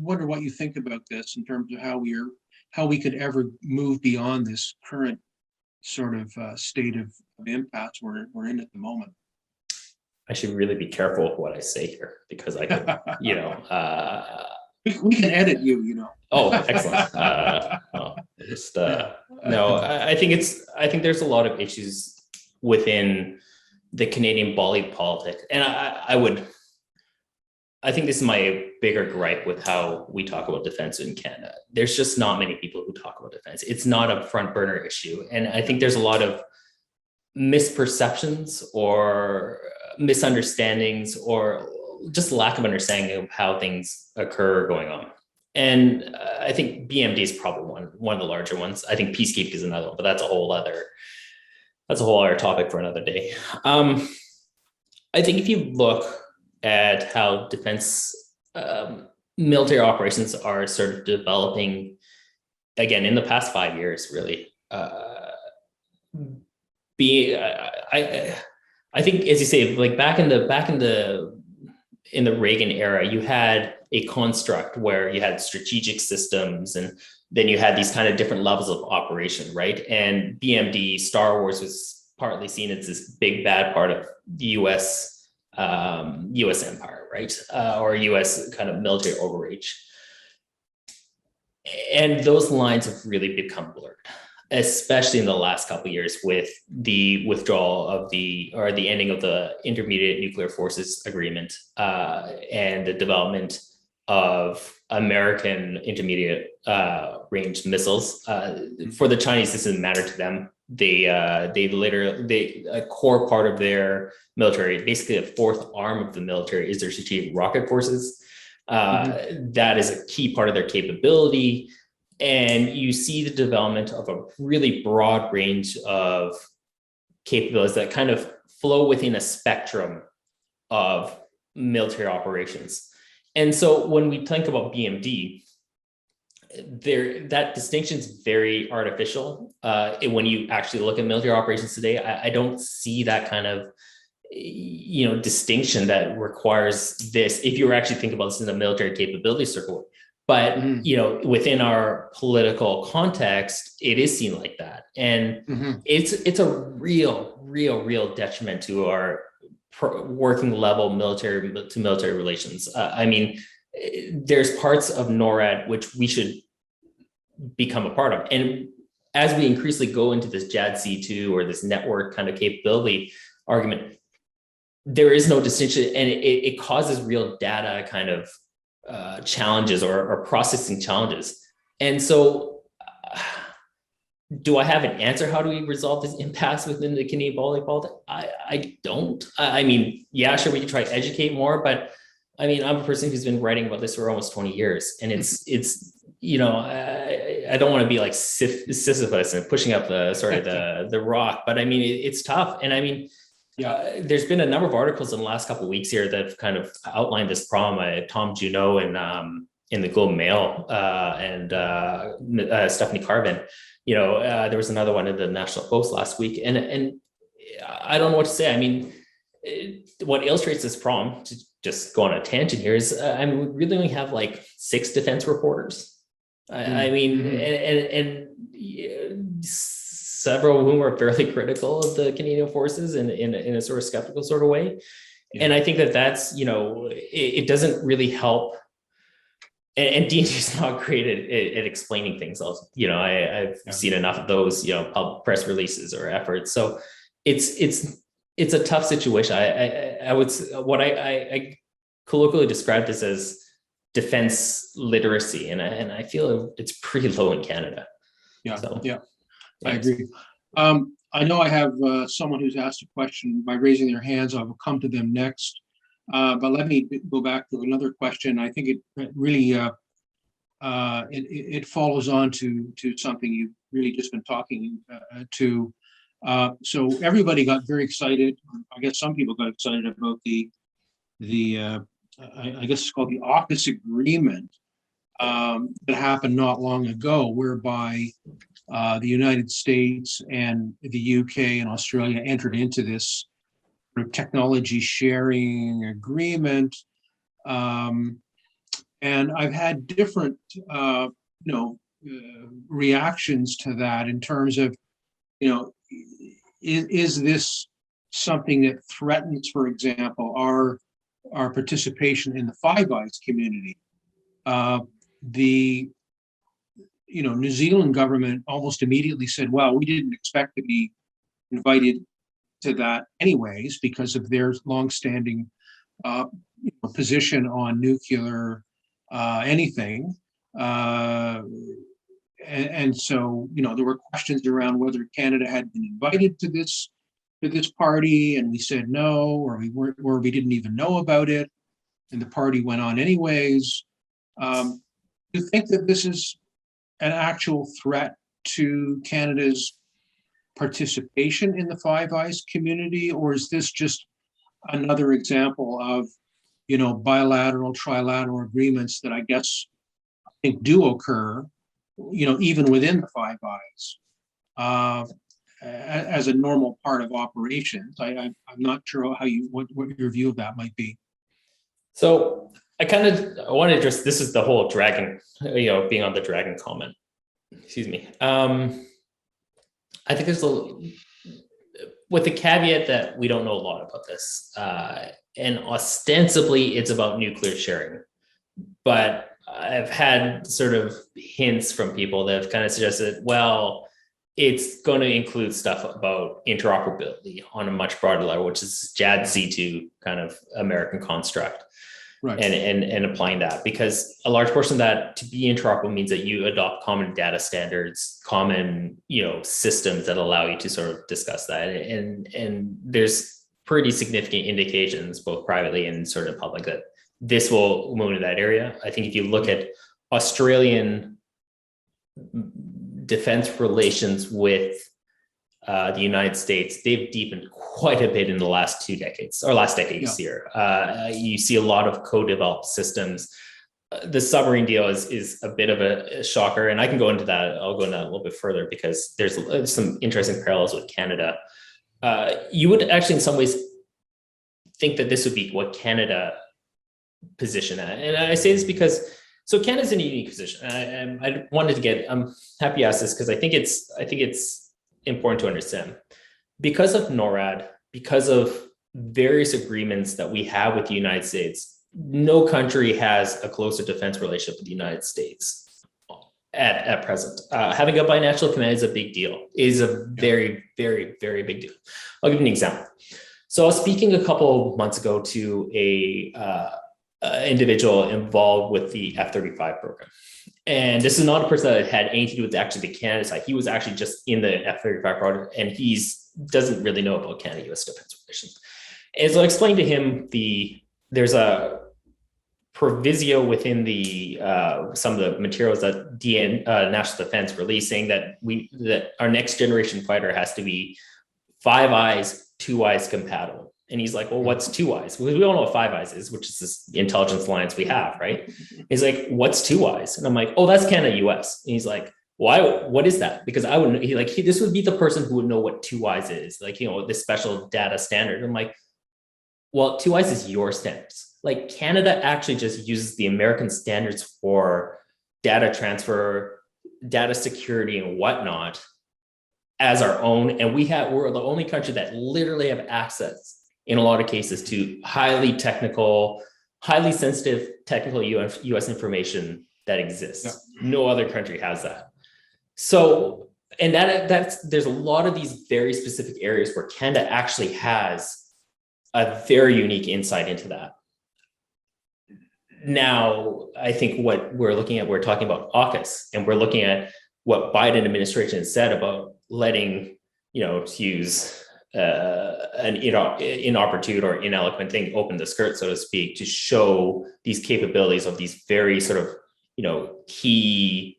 wonder what you think about this in terms of how we could ever move beyond this current sort of state of impasse we're in at the moment. I should really be careful with what I say here because I could, we can edit you. Oh, excellent. No, I think there's a lot of issues within the Canadian body politic, and I think this is my bigger gripe with how we talk about defense in Canada. There's just not many people who talk about defense. It's not a front burner issue, and I think there's a lot of misperceptions or misunderstandings or just lack of understanding of how things occur going on. And I think BMD is probably one of the larger ones. I think peacekeeping is another one, but that's a whole other topic for another day. I think if you look at how defense military operations are sort of developing, again, in the past 5 years, really, I think, as you say, like back in the Reagan era, you had a construct where you had strategic systems, and then you had these kind of different levels of operation, right? And BMD, Star Wars, was partly seen as this big bad part of the U.S. empire, right? Or U.S. kind of military overreach. And those lines have really become blurred, especially in the last couple of years with the withdrawal of the ending of the Intermediate Nuclear Forces Agreement and the development of American intermediate range missiles. For the Chinese, this doesn't matter to them. They a core part of their military, basically a fourth arm of the military, is their strategic rocket forces. That is a key part of their capability. And you see the development of a really broad range of capabilities that kind of flow within a spectrum of military operations. And so when we think about BMD, that distinction is very artificial. When you actually look at military operations today, I don't see that kind of distinction that requires this, if you were actually thinking about this in a military capability circle. But within our political context, it is seen like that, and it's a real detriment to our working level military to military relations. I mean, there's parts of NORAD which we should become a part of, and as we increasingly go into this JADC2 or this network kind of capability argument, there is no distinction, and it causes real data kind of challenges or processing challenges. And so do I have an answer? How do we resolve this impasse within the Canadian volleyball? I don't. I mean, yeah, sure, we can try to educate more, but I mean, I'm a person who's been writing about this for almost 20 years, and it's I don't want to be like Sisyphus and pushing up the sort of the rock, but I mean, it's tough. And I mean, there's been a number of articles in the last couple of weeks here that have kind of outlined this problem. Tom Junot in the Globe and Mail and Stephanie Carvin. There was another one in the National Post last week, and I don't know what to say. I mean, what illustrates this problem, to just go on a tangent here, is we really only have like 6 defense reporters. I mean, and several of whom are fairly critical of the Canadian forces in a sort of skeptical sort of way. Yeah. And I think that's, it doesn't really help. And D&D is not great at explaining things. I've seen enough of those, public press releases or efforts. So it's a tough situation. I colloquially describe this as defense literacy, and I feel it's pretty low in Canada. Yeah, so, yeah, I agree. I know I have someone who's asked a question by raising their hands. I will come to them next. But let me go back to another question. I think it really it follows on to something you've really just been talking to. So everybody got very excited. I guess some people got excited about the I guess it's called the AUKUS agreement that happened not long ago, whereby the United States and the UK and Australia entered into this technology sharing agreement. And I've had different, reactions to that in terms of, is this something that threatens, for example, our participation in the Five Eyes community? The New Zealand government almost immediately said, well, we didn't expect to be invited to that anyways because of their longstanding position on nuclear anything. And so, there were questions around whether Canada had been invited to this party, and we said no, or we didn't even know about it, and the party went on anyways. Do you think that this is an actual threat to Canada's participation in the Five Eyes community, or is this just another example of, bilateral, trilateral agreements that I think do occur, even within the Five Eyes, as a normal part of operations? I'm not sure what your view of that might be. So I want to address, this is the whole dragon, being on the dragon comment. Excuse me. I think there's with the caveat that we don't know a lot about this, and ostensibly it's about nuclear sharing, but I've had sort of hints from people that have kind of suggested, well, it's going to include stuff about interoperability on a much broader level, which is JADC2 kind of American construct. Right. And applying that, because a large portion of that, to be interoperable, means that you adopt common data standards, common systems that allow you to sort of discuss that. And there's pretty significant indications, both privately and sort of public, that this will move into that area. I think if you look at Australian defense relations with the United States, they've deepened quite a bit in the last 2 decades, or last decade here. You see a lot of co-developed systems. The submarine deal is a bit of a shocker, and I can go into that. I'll go into that a little bit further because there's some interesting parallels with Canada. You would actually, in some ways, think that this would be what Canada position at, and I say this because Canada's in a unique position. I wanted to get. I'm happy you asked this because I think it's important to understand because of NORAD, because of various agreements that we have with the United States. No country has a closer defense relationship with the United States at present. Having a binational command is a big deal, is a very, very, very big deal. I'll give you an example. So I was speaking a couple of months ago to a individual involved with the F-35 program. And this is not a person that had anything to do with actually the Canada side. He was actually just in the F-35 project, and doesn't really know about Canada-US defense relations. And so I explained to him there's a proviso within the some of the materials that National Defense released, saying that our next generation fighter has to be 5 eyes, 2 eyes compatible. And he's like, well, what's 2 eyes? Well, we all know what 5 eyes is, which is this intelligence alliance we have, right? He's like, what's 2 eyes? And I'm like, oh, that's Canada-US. And he's like, why? What is that? Because I wouldn't. This would be the person who would know what 2 eyes is, this special data standard. I'm like, well, 2 eyes is your standards. Like Canada actually just uses the American standards for data transfer, data security, and whatnot as our own. And we're the only country that literally have access in a lot of cases to highly technical, highly sensitive technical US information that exists. Yeah. No other country has that. So, and there's a lot of these very specific areas where Canada actually has a very unique insight into that. Now, I think what we're talking about AUKUS, and we're looking at what Biden administration said about letting, to use an inopportune or ineloquent thing, open the skirt, so to speak, to show these capabilities of these very sort of, key,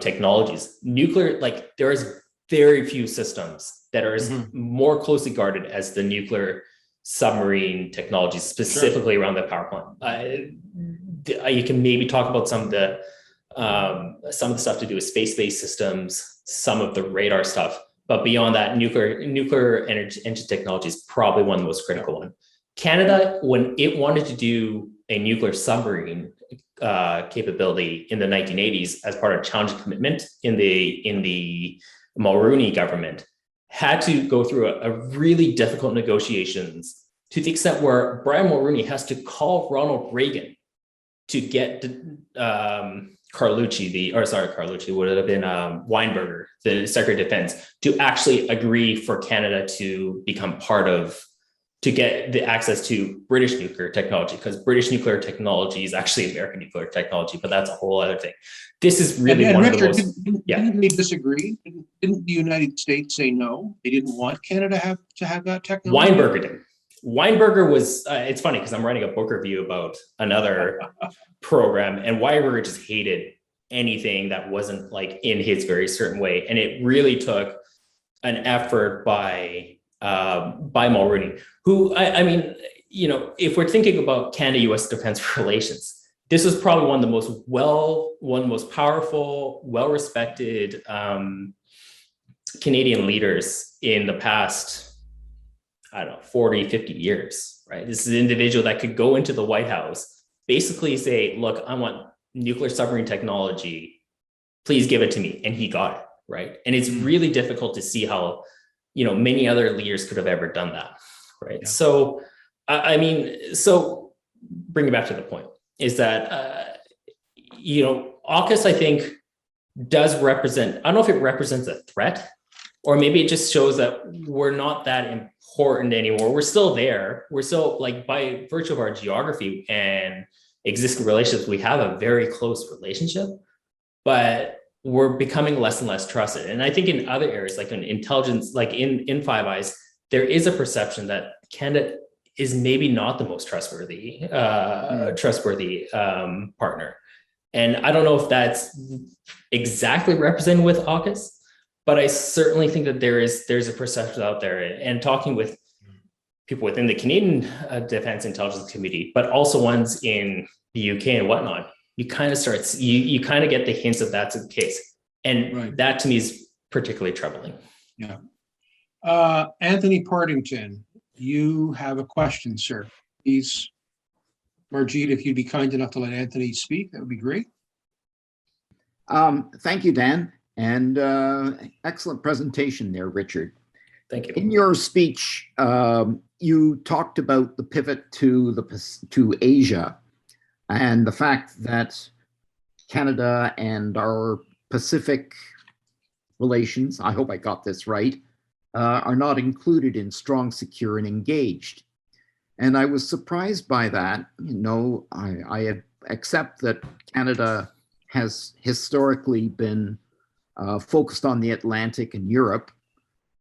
technologies. Nuclear, there is very few systems that are more closely guarded as the nuclear submarine technologies, specifically around the power plant. You can maybe talk about some of the stuff to do with space-based systems, some of the radar stuff, but beyond that, nuclear energy engine technology is probably one of the most critical one. Canada, when it wanted to do a nuclear submarine capability in the 1980s as part of challenge commitment in the Mulroney government, had to go through a really difficult negotiations to the extent where Brian Mulroney has to call Ronald Reagan to get Carlucci would have been Weinberger, the Secretary of Defense, to actually agree for Canada to become to get the access to British nuclear technology, because British nuclear technology is actually American nuclear technology, but that's a whole other thing. This is really one of the most. Didn't they disagree? Didn't the United States say no? They didn't want Canada to have that technology? Weinberger did. Weinberger was, it's funny because I'm writing a book review about another program, and Weinberger just hated anything that wasn't in his very certain way. And it really took an effort by Mulroney, who, if we're thinking about Canada-US defense relations, this was probably one of the most powerful, well-respected Canadian leaders in the past, 40, 50 years, right? This is an individual that could go into the White House, basically say, look, I want nuclear submarine technology, please give it to me. And he got it, right? And it's really difficult to see how, many other leaders could have ever done that, right? Yeah. So, so bring it back to the point, is that, AUKUS, I think, does represent, I don't know if it represents a threat, or maybe it just shows that we're not that important anymore. We're still there. We're still, by virtue of our geography and existing relationships, we have a very close relationship, but we're becoming less and less trusted. And I think in other areas, like in intelligence, like in Five Eyes, there is a perception that Canada is maybe not the most trustworthy partner. And I don't know if that's exactly represented with AUKUS, But I certainly think that there's a perception out there, and talking with people within the Canadian Defense Intelligence Committee, but also ones in the UK and whatnot, you kind of get the hints that that's the case. And Right. that to me is particularly troubling. Yeah. Anthony Partington, you have a question, sir. Please, Margit, if you'd be kind enough to let Anthony speak, that would be great. Thank you, Dan, and excellent presentation there, Richard. Thank you. In your speech, you talked about the pivot to Asia and the fact that Canada and our Pacific relations, I hope I got this right, are not included in strong, secure, and engaged. And I was surprised by that. I accept that Canada has historically been focused on the Atlantic and Europe,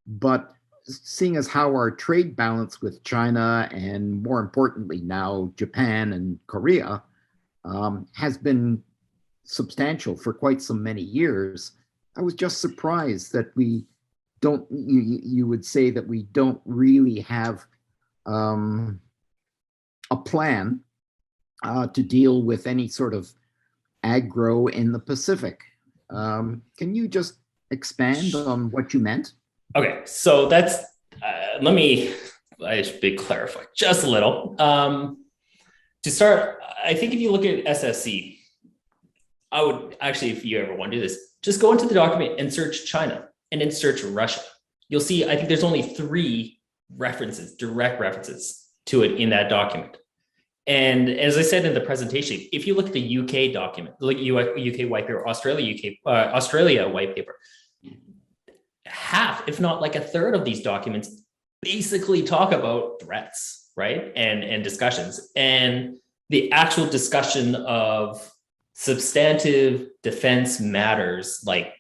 but seeing as how our trade balance with China and more importantly now Japan and Korea has been substantial for quite so many years, I was just surprised that we don't, you would say that we don't really have a plan to deal with any sort of aggro in the Pacific. Can you just expand on what you meant? Okay, so that's, I should be clarified just a little. To start, I think if you look at SSC, I would actually, if you ever want to do this, just go into the document and search China and then search Russia. You'll see, I think there's only 3 references, direct references to it in that document. And as I said in the presentation, if you look at the UK document, like UK white paper, Australia white paper, half, if not like a third of these documents basically talk about threats, right? And discussions. And the actual discussion of substantive defense matters, like,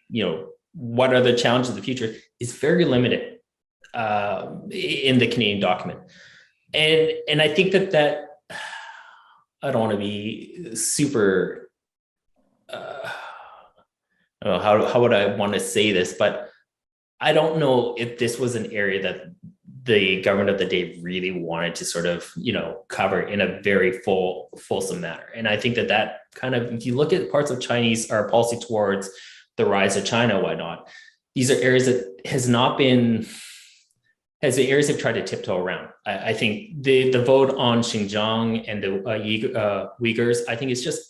what are the challenges of the future, is very limited in the Canadian document. And I think that I don't want to be super, I don't know, how would I want to say this, but I don't know if this was an area that the government of the day really wanted to sort of, cover in a very fulsome manner. And I think that kind of, if you look at parts of Chinese or policy towards the rise of China and whatnot, these are areas that the areas have tried to tiptoe around. I think the vote on Xinjiang and the Uyghurs, I think it's just,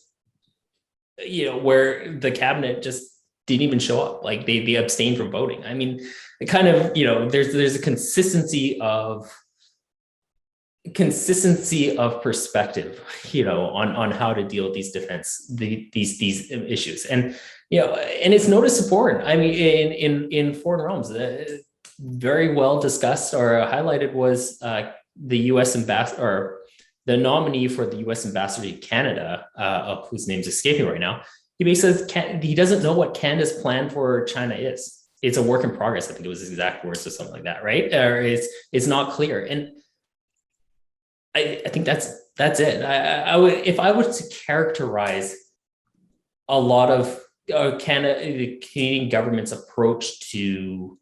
where the cabinet just didn't even show up. Like they abstained from voting. I mean, it kind of, there's a consistency of perspective, on how to deal with these these issues. And, and it's noticed important. I mean, in foreign realms, very well discussed or highlighted was the U.S. ambassador, or the nominee for the U.S. ambassador to Canada, whose name's escaping right now. He basically says he doesn't know what Canada's plan for China is. It's a work in progress. I think it was his exact words or something like that, right? Or it's not clear. And I think that's it. I would, if I was to characterize a lot of the Canadian government's approach to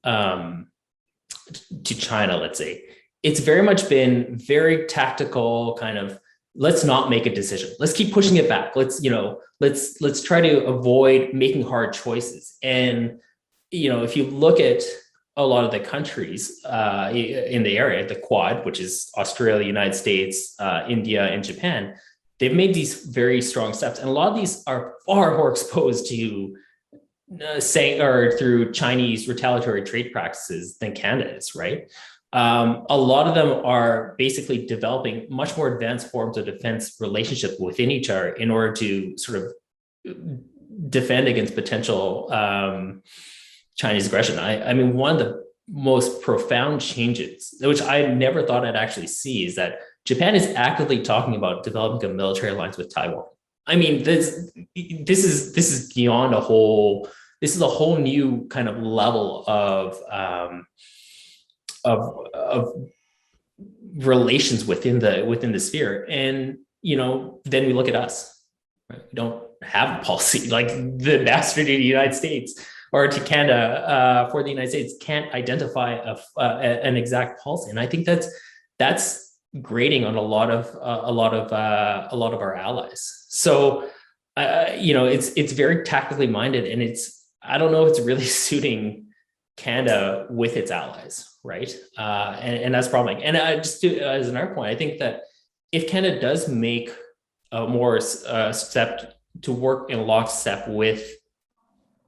China, let's say, it's very much been very tactical, kind of, let's not make a decision. Let's keep pushing it back. Let's try to avoid making hard choices. And, if you look at a lot of the countries in the area, the Quad, which is Australia, United States, India, and Japan, they've made these very strong steps. And a lot of these are far more exposed to through Chinese retaliatory trade practices than Canada is, right? A lot of them are basically developing much more advanced forms of defense relationship within each other in order to sort of defend against potential Chinese aggression. I mean, one of the most profound changes, which I never thought I'd actually see, is that Japan is actively talking about developing a military alliance with Taiwan. I mean, this is beyond a whole. This is a whole new kind of level of relations within the sphere. And then we look at us. Right? We don't have a policy. Like the ambassador to the United States or to Canada for the United States can't identify an exact policy, and I think that's grating on a lot of our allies. So it's very tactically minded, and I don't know if it's really suiting Canada with its allies, right? And that's problematic. And just as another point, I think that if Canada does make a more step to work in lockstep with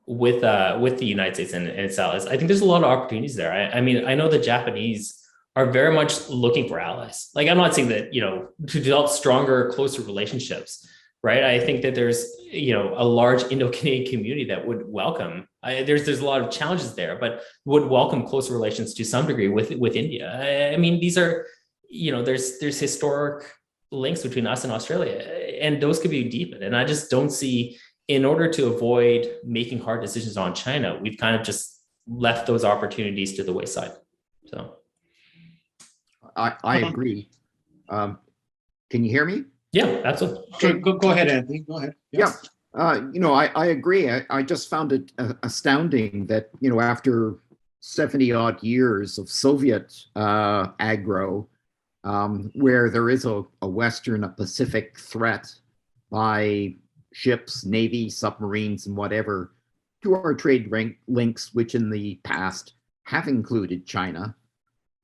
the United States and its allies, I think there's a lot of opportunities there. I mean, I know the Japanese are very much looking for allies. Like, I'm not saying that, to develop stronger, closer relationships, right? I think that there's, a large Indo-Canadian community that would welcome, there's a lot of challenges there, but would welcome closer relations to some degree with India. I mean, these are, there's historic links between us and Australia, and those could be deepened. And I just don't see, in order to avoid making hard decisions on China, we've kind of just left those opportunities to the wayside. So I agree. Can you hear me? Yeah, absolutely. Okay, go ahead, Anthony. Go ahead. Yeah. I agree. I just found it astounding that, after 70 odd years of Soviet aggro, where there is a Western, a Pacific threat by ships, Navy, submarines, and whatever, to our trade links, which in the past have included China,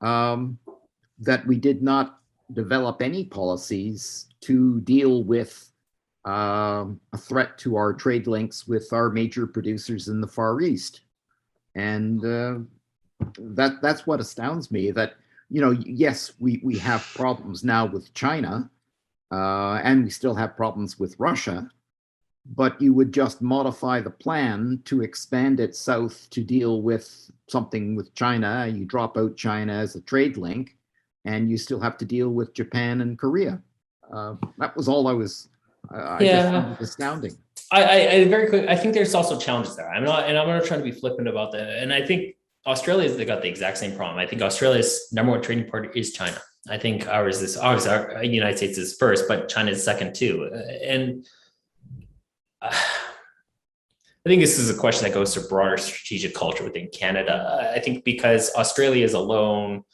that we did not develop any policies to deal with a threat to our trade links with our major producers in the Far East. And that's what astounds me, that, yes, we have problems now with China, and we still have problems with Russia, but you would just modify the plan to expand it south to deal with something with China. You drop out China as a trade link, and you still have to deal with Japan and Korea. That was all I just found it astounding. I very quick. I think there's also challenges there. I'm not trying to be flippant about that. And I think they got the exact same problem. I think Australia's number one trading partner is China. I think ours is obviously our United States is first, but China is second too. And I think this is a question that goes to broader strategic culture within Canada. I think because Australia is alone,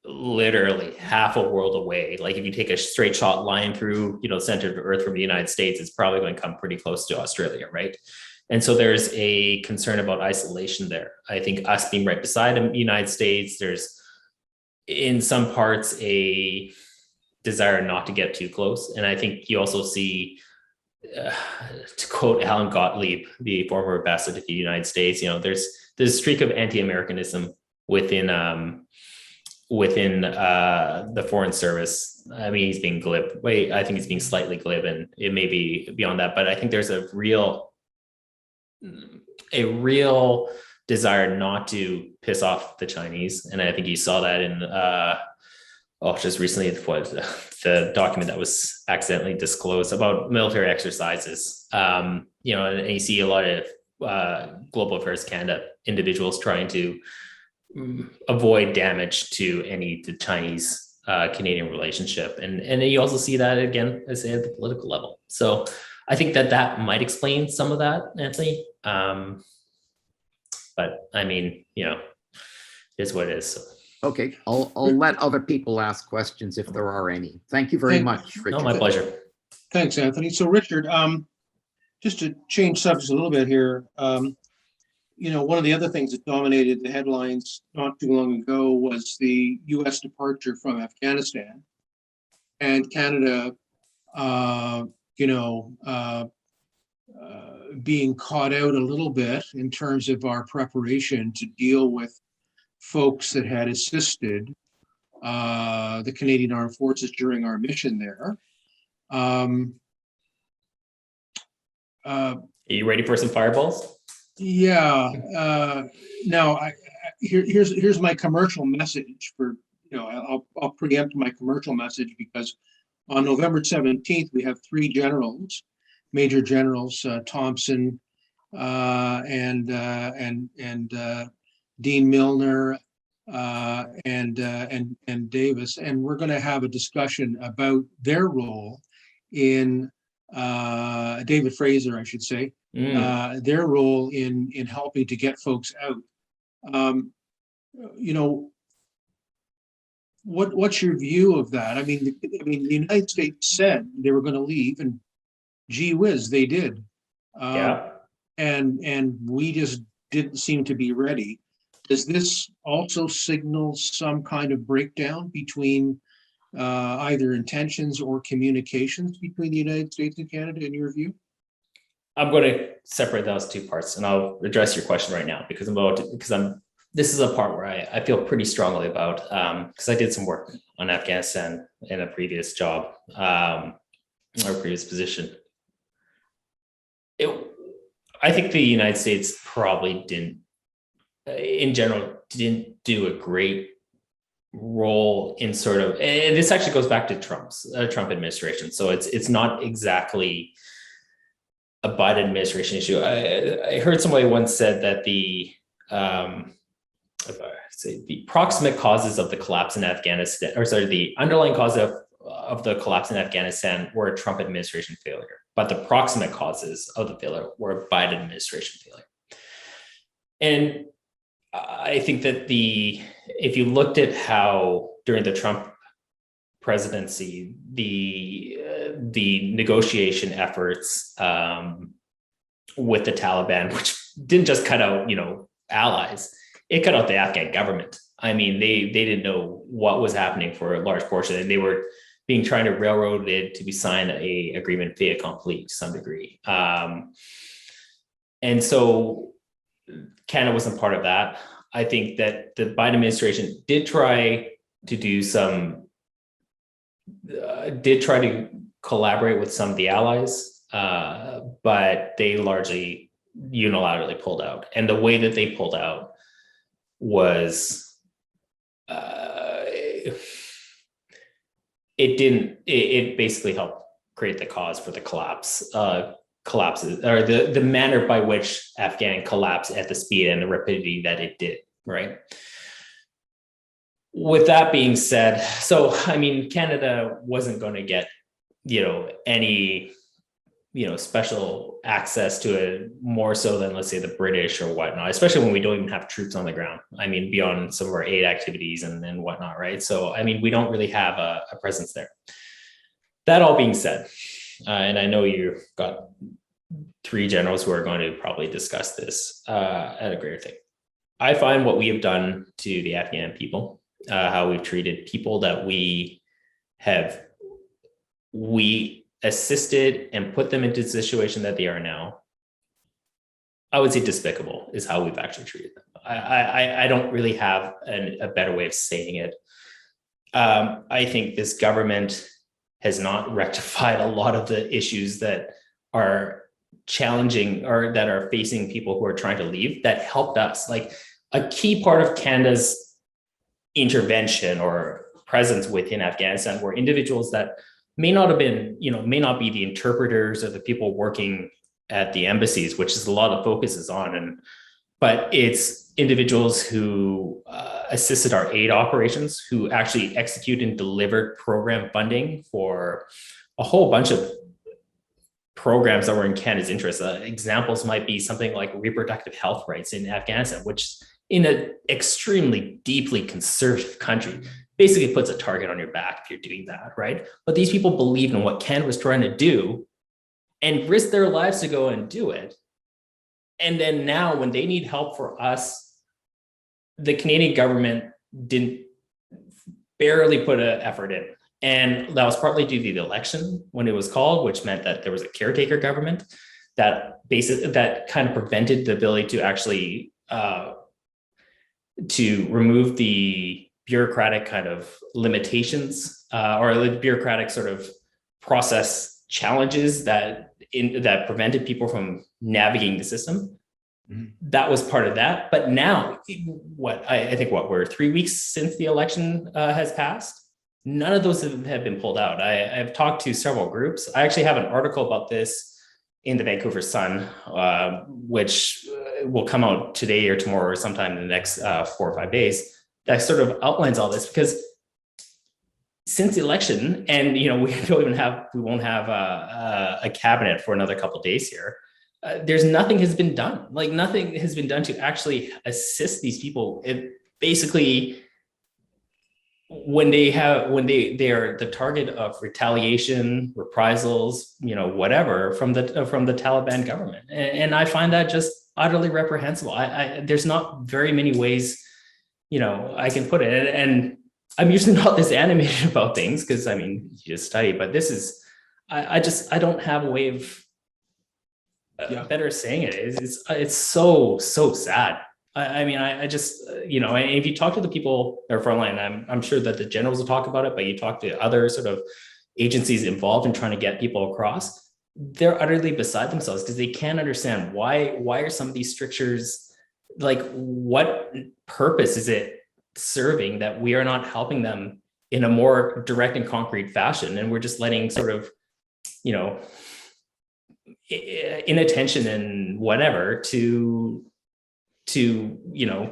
literally half a world away. Like, if you take a straight shot line through, the center of the earth from the United States, it's probably going to come pretty close to Australia, right? And so there's a concern about isolation there. I think us being right beside the United States, there's in some parts a desire not to get too close. And I think you also see, to quote Alan Gottlieb, the former ambassador to the United States, there's a streak of anti-Americanism within the Foreign Service. I mean, he's being glib. I think he's being slightly glib, and it may be beyond that. But I think there's a real desire not to piss off the Chinese, and I think you saw that in just recently, the document that was accidentally disclosed about military exercises. And you see a lot of Global Affairs Canada individuals trying to avoid damage to the Chinese Canadian relationship, and you also see that again, as at the political level. So I think that might explain some of that, Anthony. But I mean, it is what it is. So. Okay, I'll let other people ask questions if there are any. Thank you very much, Richard. No, my pleasure. Thanks, Anthony. So, Richard, just to change subjects a little bit here, one of the other things that dominated the headlines not too long ago was the U.S. departure from Afghanistan, and Canada, being caught out a little bit in terms of our preparation to deal with folks that had assisted the Canadian Armed Forces during our mission there. Are you ready for some fireballs? Yeah. Now, here's my commercial message for, I'll preempt my commercial message, because on November 17th, we have three generals, Major Generals Thompson and Dean Milner and Davis, and we're going to have a discussion about their role in David Fraser, I should say, their role in helping to get folks out. You know, what's your view of that? I mean, the United States said they were going to leave, and gee whiz, they did. Yeah. And we just didn't seem to be ready. Does this also signal some kind of breakdown between either intentions or communications between the United States and Canada, in your view? I'm going to separate those two parts, and I'll address your question right now because this is a part where I feel pretty strongly about, because I did some work on Afghanistan in a previous job or previous position. I think the United States probably in general didn't do a great role in sort of, and this actually goes back to Trump administration. So it's not exactly a Biden administration issue. I heard somebody once said that the proximate causes of the collapse in Afghanistan, the underlying cause of the collapse in Afghanistan were a Trump administration failure, but the proximate causes of the failure were a Biden administration failure. And I think that if you looked at how during the Trump presidency, the negotiation efforts with the Taliban, which didn't just cut out, allies, it cut out the Afghan government. I mean, they didn't know what was happening for a large portion, and they were being trying to railroad it to be signed a agreement fait accompli to some degree. And so Canada wasn't part of that. I think that the Biden administration did try to collaborate with some of the allies, but they largely unilaterally pulled out. And the way that they pulled out was it basically helped create the cause for the collapses, or the manner by which Afghan collapsed at the speed and the rapidity that it did, right? With that being said, so I mean, Canada wasn't going to get, any, special access to it more so than, let's say, the British or whatnot, especially when we don't even have troops on the ground. I mean, beyond some of our aid activities and whatnot, right? So, I mean, we don't really have a presence there. That all being said, and I know you've got three generals who are going to probably discuss this at a greater thing. I find what we have done to the Afghan people, how we've treated people that we assisted and put them into the situation that they are now, I would say despicable is how we've actually treated them. I don't really have a better way of saying it. I think this government has not rectified a lot of the issues that are challenging or that are facing people who are trying to leave that helped us. Like, a key part of Canada's intervention or presence within Afghanistan were individuals that may not be the interpreters or the people working at the embassies, which is a lot of focus is on, but it's individuals who assisted our aid operations, who actually execute and delivered program funding for a whole bunch of programs that were in Canada's interest. Examples might be something like reproductive health rights in Afghanistan, which in an extremely deeply conservative country basically puts a target on your back if you're doing that, right? But these people believed in what Canada was trying to do and risked their lives to go and do it. And then now when they need help for us, the Canadian government didn't barely put an effort in. And that was partly due to the election when it was called, which meant that there was a caretaker government that kind of prevented the ability to actually to remove the bureaucratic kind of limitations or the bureaucratic sort of process challenges that prevented people from navigating the system. Mm-hmm. That was part of that. But now, I think we're 3 weeks since the election has passed. None of those have been pulled out. I've talked to several groups. I actually have an article about this in the Vancouver Sun, which will come out today or tomorrow or sometime in the next 4 or 5 days, that sort of outlines all this. Because since the election, and we won't have a cabinet for another couple of days here. there's nothing has been done. Like nothing has been done to actually assist these people. It basically, when they are the target of retaliation, reprisals, whatever from the Taliban government, and I find that just utterly reprehensible. There's not very many ways, I can put it, and I'm usually not this animated about things because you just study, but this is, I don't have a way of better saying it. It's so sad. I just, if you talk to the people that are frontline, I'm sure that the generals will talk about it, but you talk to other sort of agencies involved in trying to get people across, they're utterly beside themselves because they can't understand why are some of these strictures, like what purpose is it serving that we are not helping them in a more direct and concrete fashion, and we're just letting sort of, inattention and whatever to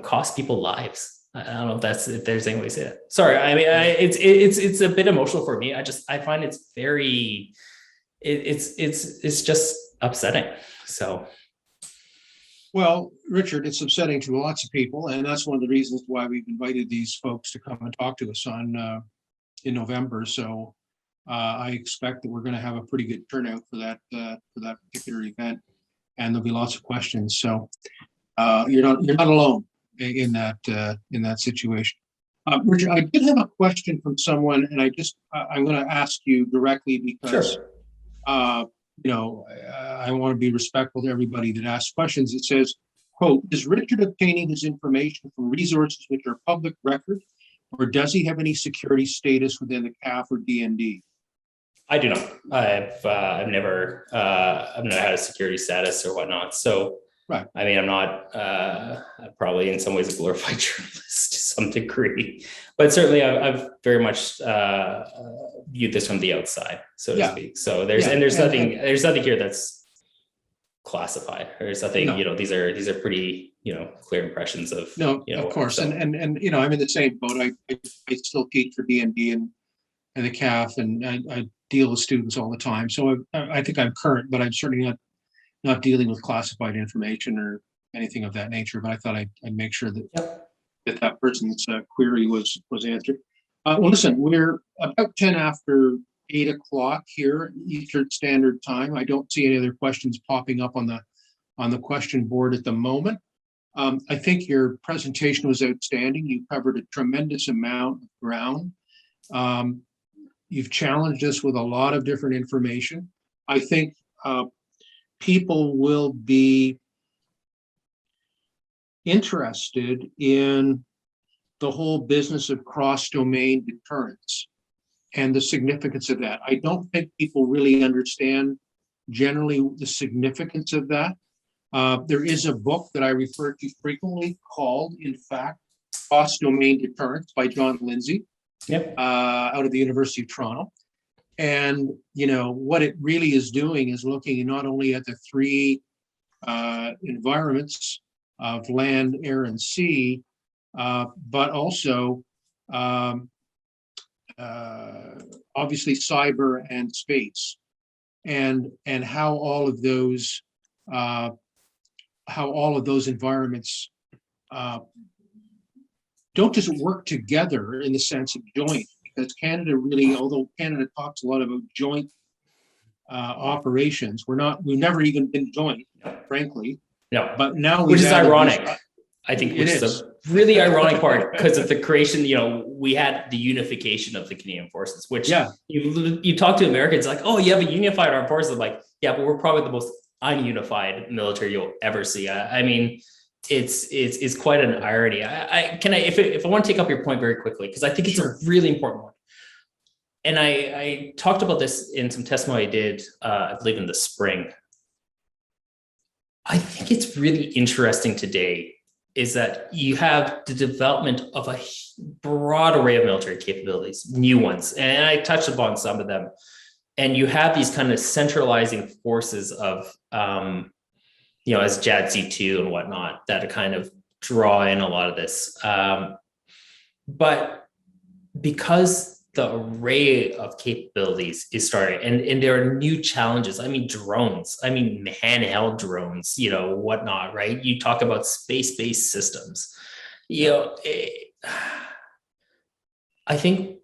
cost people lives. I don't know if there's any way to say that. Sorry, it's a bit emotional for me. I find it's very, it's just upsetting. So. Well, Richard, it's upsetting to lots of people, and that's one of the reasons why we've invited these folks to come and talk to us in November. So I expect that we're going to have a pretty good turnout for that particular event, and there'll be lots of questions. So you're not alone in that situation. Richard, I did have a question from someone, and I'm going to ask you directly because. Sure. I want to be respectful to everybody that asks questions. It says, quote, is Richard obtaining his information from resources which are public record, or does he have any security status within the CAF or DND? I do not. I've never had a security status or whatnot. So, right. I'm not probably in some ways a glorified journalist to some degree, but certainly I've very much viewed this from the outside, so to speak. So there's nothing here that's classified. There's nothing, these are pretty, clear impressions of. No, of course. So. And I'm in the same boat. I still teach for DND and the CAF, and I deal with students all the time. So I think I'm current, but I'm certainly not dealing with classified information or anything of that nature. But I thought I'd make sure that that person's query was answered. Well, listen, we're about 10 after 8 o'clock here, Eastern Standard Time. I don't see any other questions popping up on the question board at the moment. I think your presentation was outstanding. You covered a tremendous amount of ground. You've challenged us with a lot of different information. I think people will be interested in the whole business of cross-domain deterrence and the significance of that. I don't think people really understand generally the significance of that. There is a book that I refer to frequently called, in fact, Cross-Domain Deterrence by John Lindsay. Out of the University of Toronto. And, what it really is doing is looking not only at the three environments of land, air, and sea, but also obviously cyber and space, and how all of those environments don't just work together in the sense of joint, because Canada really, although Canada talks a lot about joint operations, we've never even been joint, frankly. No, but now which is ironic. I think which is a really ironic part because of the creation. We had the unification of the Canadian forces, which you talk to Americans like, oh, you have a unified armed forces. I'm like, yeah, but we're probably the most ununified military you'll ever see. It's quite an irony. If I want to take up your point very quickly, because I think it's a really important one. And I talked about this in some testimony I did, I believe in the spring. I think it's really interesting today is that you have the development of a broad array of military capabilities, new ones. And I touched upon some of them. And you have these kind of centralizing forces of, as JADC2 and whatnot, that kind of draw in a lot of this. But because the array of capabilities is starting, and there are new challenges. I mean, drones, I mean, handheld drones, whatnot, right? You talk about space-based systems, I think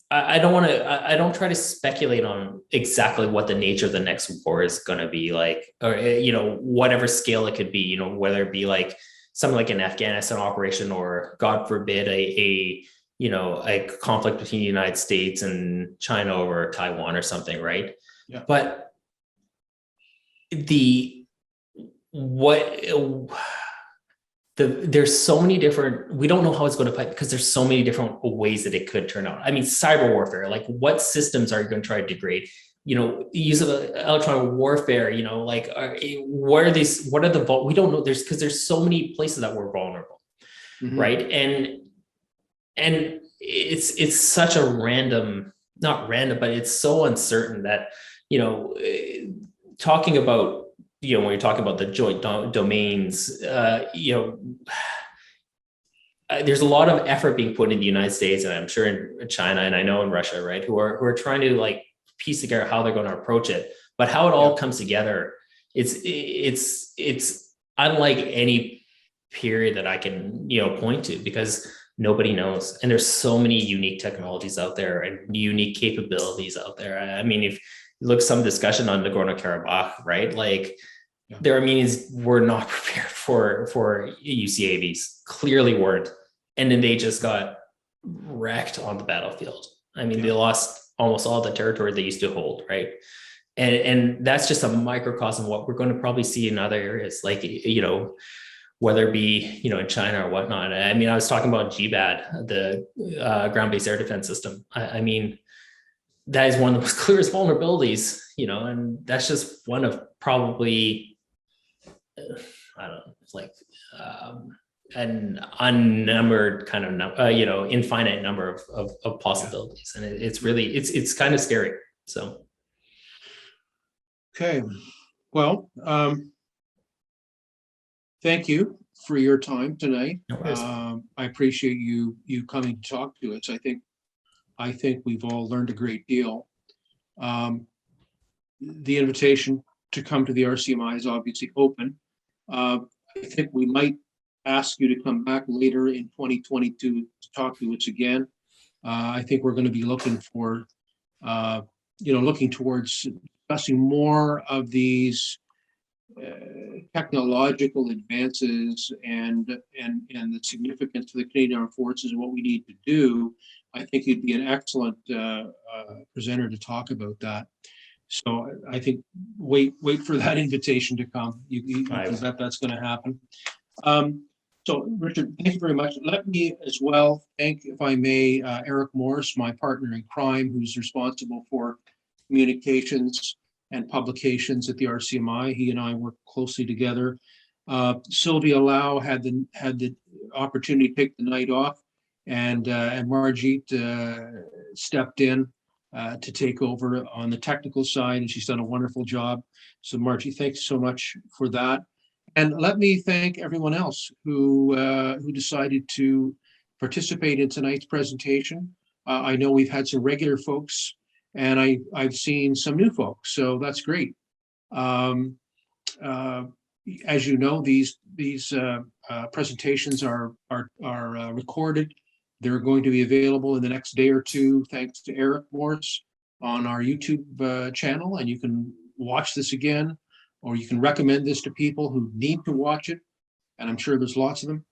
I don't try to speculate on exactly what the nature of the next war is going to be like, or, whatever scale it could be, whether it be like something like an Afghanistan operation, or God forbid, a conflict between the United States and China over Taiwan or something, right? Yeah. But there's so many different, we don't know how it's going to play, because there's so many different ways that it could turn out. I mean, cyber warfare, like what systems are you going to try to degrade? Use of electronic warfare, what are these, we don't know, because there's so many places that we're vulnerable, right? And it's such a not random, but it's so uncertain that, talking about, when you're talking about the joint domains, there's a lot of effort being put in the United States, and I'm sure in China, and I know in Russia, right, who are trying to like piece together how they're going to approach it, but how it all comes together, it's unlike any period that I can point to, because nobody knows, and there's so many unique technologies out there and unique capabilities out there. I mean, if you look some discussion on Nagorno-Karabakh, right, like the Armenians were not prepared for UCAVs, clearly weren't, and then they just got wrecked on the battlefield. I mean, they lost almost all the territory they used to hold, right? And that's just a microcosm of what we're going to probably see in other areas, like, whether it be, in China or whatnot. I mean, I was talking about GBAD, the ground-based air defense system. I mean, that is one of the most clearest vulnerabilities, and that's just one of probably, I don't know, like an unnumbered kind of, infinite number of possibilities. And it's really, it's kind of scary. So. Okay. Well, thank you for your time tonight. No worries. I appreciate you coming to talk to us. I think we've all learned a great deal. The invitation to come to the RCMI is obviously open. I think we might ask you to come back later in 2022 to talk to us again. I think we're going to be looking for, looking towards discussing more of these technological advances and the significance of the Canadian Armed Forces and what we need to do. I think you'd be an excellent presenter to talk about that. So I think wait for that invitation to come. You can bet that's going to happen. So Richard, thank you very much. Let me as well thank, if I may, Eric Morris, my partner in crime, who's responsible for communications and publications at the RCMI. He and I work closely together. Sylvia Lau had the opportunity to take the night off, and Margit stepped in to take over on the technical side, and she's done a wonderful job. So Margit, thanks so much for that. And let me thank everyone else who decided to participate in tonight's presentation. I know we've had some regular folks, and I've seen some new folks, so that's great. As you know, these presentations are recorded. They're going to be available in the next day or two, thanks to Eric Morris, on our YouTube channel, and you can watch this again, or you can recommend this to people who need to watch it, and I'm sure there's lots of them.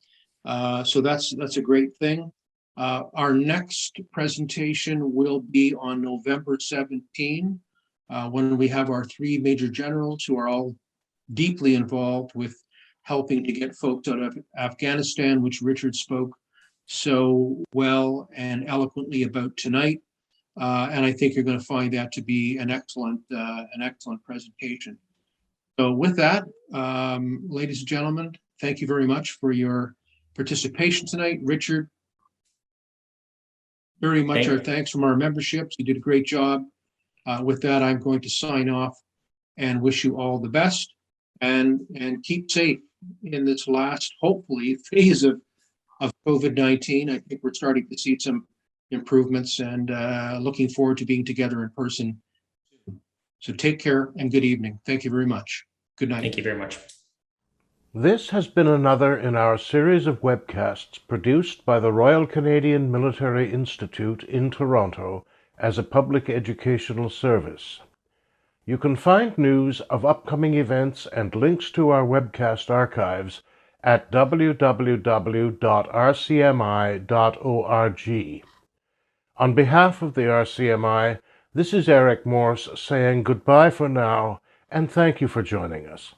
So that's a great thing. Our next presentation will be on November 17, when we have our three major generals who are all deeply involved with helping to get folks out of Afghanistan, which Richard spoke so well and eloquently about tonight. And I think you're going to find that to be an excellent presentation. So with that, ladies and gentlemen, thank you very much for your participation tonight. Richard, very much our thanks from our memberships. You did a great job. With that, I'm going to sign off and wish you all the best, and keep safe in this last, hopefully, phase of COVID-19. I think we're starting to see some improvements, and looking forward to being together in person. So take care and good evening. Thank you very much. Good night. Thank you very much. This has been another in our series of webcasts produced by the Royal Canadian Military Institute in Toronto as a public educational service. You can find news of upcoming events and links to our webcast archives at www.rcmi.org. On behalf of the RCMI, this is Eric Morse saying goodbye for now, and thank you for joining us.